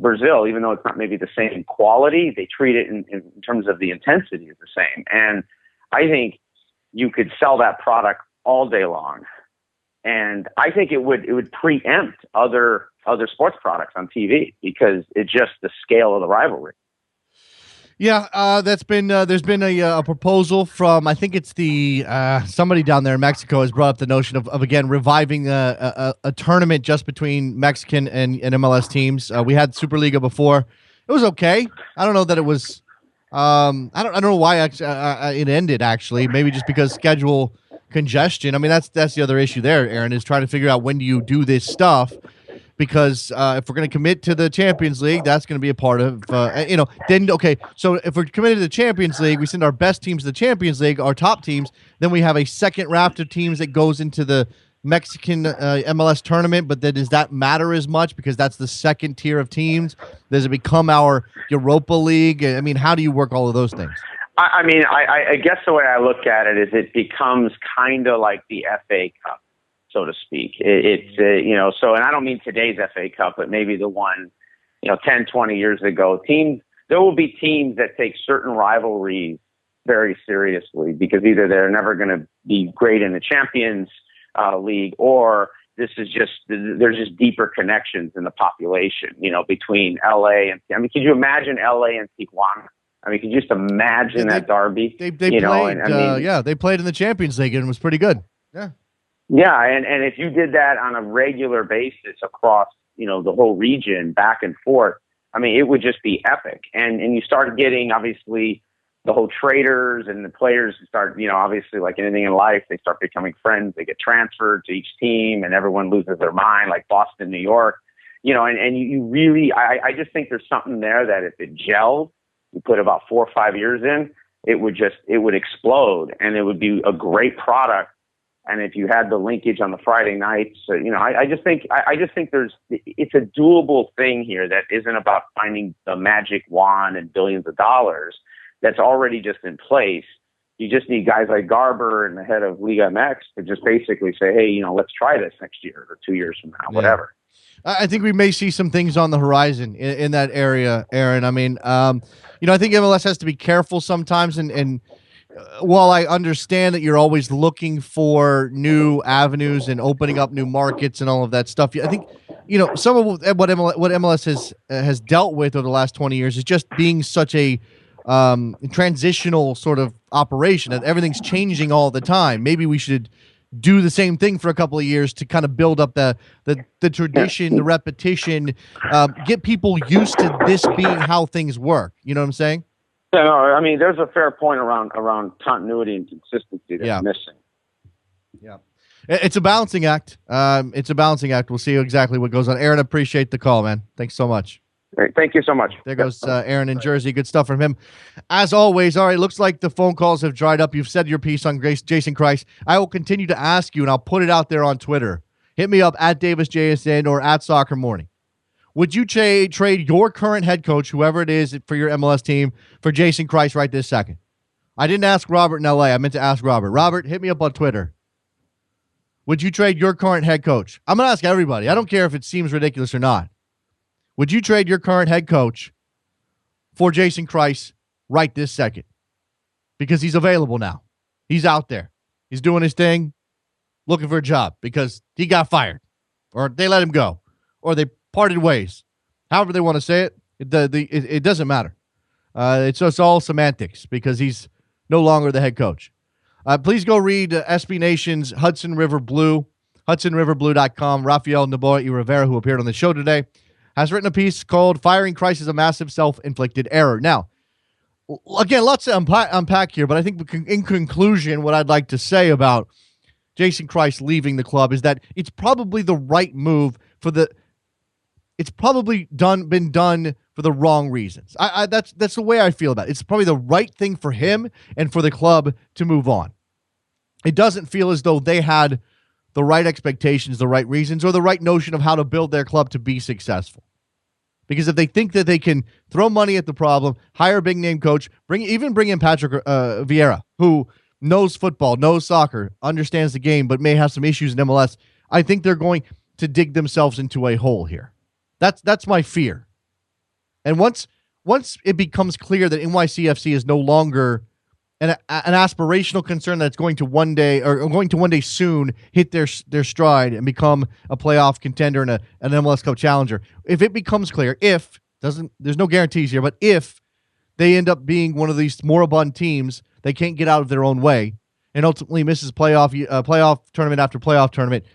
Speaker 9: Brazil, even though it's not maybe the same quality, they treat it in terms of the intensity is the same. And I think you could sell that product all day long. And I think it would preempt other sports products on TV because it's just the scale of the rivalry.
Speaker 2: Yeah, there's been a proposal from, I think it's the somebody down there in Mexico has brought up the notion of again reviving a tournament just between Mexican and MLS teams. We had Superliga before. It was okay. I don't know that it was. I don't know why it ended actually. Maybe just because schedule congestion. I mean, that's the other issue there, Aaron, is trying to figure out when do you do this stuff. Because if we're going to commit to the Champions League, that's going to be a part of, then, okay, so if we're committed to the Champions League, we send our best teams to the Champions League, our top teams, then we have a second raft of teams that goes into the Mexican MLS tournament, but then does that matter as much because that's the second tier of teams? Does it become our Europa League? I mean, how do you work all of those things?
Speaker 9: I mean, I guess the way I look at it is it becomes kind of like the FA Cup, so to speak. It's, so, and I don't mean today's FA Cup, but maybe the one, 10, 20 years ago. There will be teams that take certain rivalries very seriously because either they're never going to be great in the Champions League or there's just deeper connections in the population, between LA and, could you imagine LA and Tijuana? I mean, could you just imagine that derby?
Speaker 2: They played, they played in the Champions League and it was pretty good. Yeah.
Speaker 9: Yeah, and if you did that on a regular basis across, the whole region, back and forth, I mean, it would just be epic. And you start getting, obviously, the whole traders and the players start, obviously, like anything in life, they start becoming friends. They get transferred to each team, and everyone loses their mind, like Boston, New York. And you really, I just think there's something there that if it gelled, you put about 4 or 5 years in, it would explode, and it would be a great product. And if you had the linkage on the Friday nights, I just think it's a doable thing here that isn't about finding the magic wand and billions of dollars. That's already just in place. You just need guys like Garber and the head of Liga MX to just basically say, hey, let's try this next year or 2 years from now, whatever.
Speaker 2: I think we may see some things on the horizon in that area, Aaron. I mean, I think MLS has to be careful sometimes and while I understand that you're always looking for new avenues and opening up new markets and all of that stuff, I think, some of what MLS has dealt with over the last 20 years is just being such a transitional sort of operation that everything's changing all the time. Maybe we should do the same thing for a couple of years to kind of build up the tradition, the repetition, get people used to this being how things work. You know what I'm saying?
Speaker 9: Yeah, no, I mean, there's a fair point around continuity and consistency that's missing.
Speaker 2: Yeah. It's a balancing act. It's a balancing act. We'll see exactly what goes on. Aaron, appreciate the call, man. Thanks so much.
Speaker 9: Great. Thank you so much.
Speaker 2: There goes Aaron in Jersey. Good stuff from him. As always, all right, looks like the phone calls have dried up. You've said your piece on Jason Kreis. I will continue to ask you, and I'll put it out there on Twitter. Hit me up at DavisJSN or at Soccer Morning. Would you trade your current head coach, whoever it is, for your MLS team for Jason Kreis right this second? I didn't ask Robert in L.A. I meant to ask Robert. Robert, hit me up on Twitter. Would you trade your current head coach? I'm going to ask everybody. I don't care if it seems ridiculous or not. Would you trade your current head coach for Jason Kreis right this second? Because he's available now. He's out there. He's doing his thing, looking for a job because he got fired or they let him go or they parted ways. However they want to say it, it doesn't matter. It's all semantics because he's no longer the head coach. Please go read SB Nation's Hudson River Blue, HudsonRiverBlue.com. Rafael Naboy Rivera, who appeared on the show today, has written a piece called Firing Kreis is a Massive Self-Inflicted Error. Now, again, lots to unpack here, but I think in conclusion, what I'd like to say about Jason Kreis leaving the club is that it's probably the right move it's probably been done for the wrong reasons. That's the way I feel about it. It's probably the right thing for him and for the club to move on. It doesn't feel as though they had the right expectations, the right reasons, or the right notion of how to build their club to be successful. Because if they think that they can throw money at the problem, hire a big-name coach, bring in Patrick Vieira, who knows football, knows soccer, understands the game, but may have some issues in MLS, I think they're going to dig themselves into a hole here. That's my fear. And once it becomes clear that NYCFC is no longer an aspirational concern that's going to one day soon hit their stride and become a playoff contender and an MLS Cup challenger. If it becomes clear, there's no guarantees here, but if they end up being one of these moribund teams, they can't get out of their own way and ultimately misses playoff tournament after playoff tournament,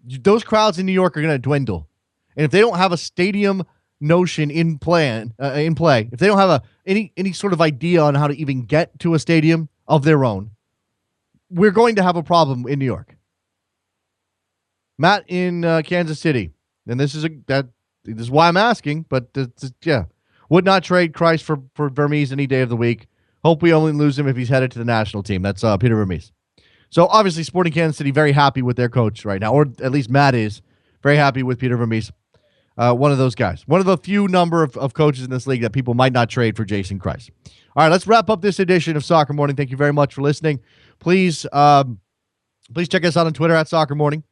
Speaker 2: those crowds in New York are going to dwindle. And if they don't have a stadium notion in play, if they don't have any sort of idea on how to even get to a stadium of their own, we're going to have a problem in New York. Matt in Kansas City, and this is why I'm asking, but would not trade Kreis for Vermes any day of the week. Hope we only lose him if he's headed to the national team. That's Peter Vermes. So obviously, Sporting Kansas City very happy with their coach right now, or at least Matt is very happy with Peter Vermes. One of those guys. One of the few number of coaches in this league that people might not trade for Jason Kreis. All right, let's wrap up this edition of Soccer Morning. Thank you very much for listening. Please check us out on Twitter at Soccer Morning.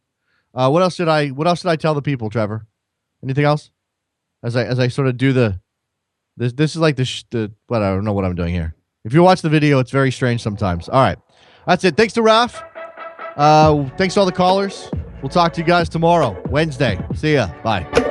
Speaker 2: What else did I tell the people, Trevor? Anything else? As I sort of do this is like what I don't know what I'm doing here. If you watch the video, it's very strange sometimes. All right. That's it. Thanks to Raf. Thanks to all the callers. We'll talk to you guys tomorrow, Wednesday. See ya. Bye.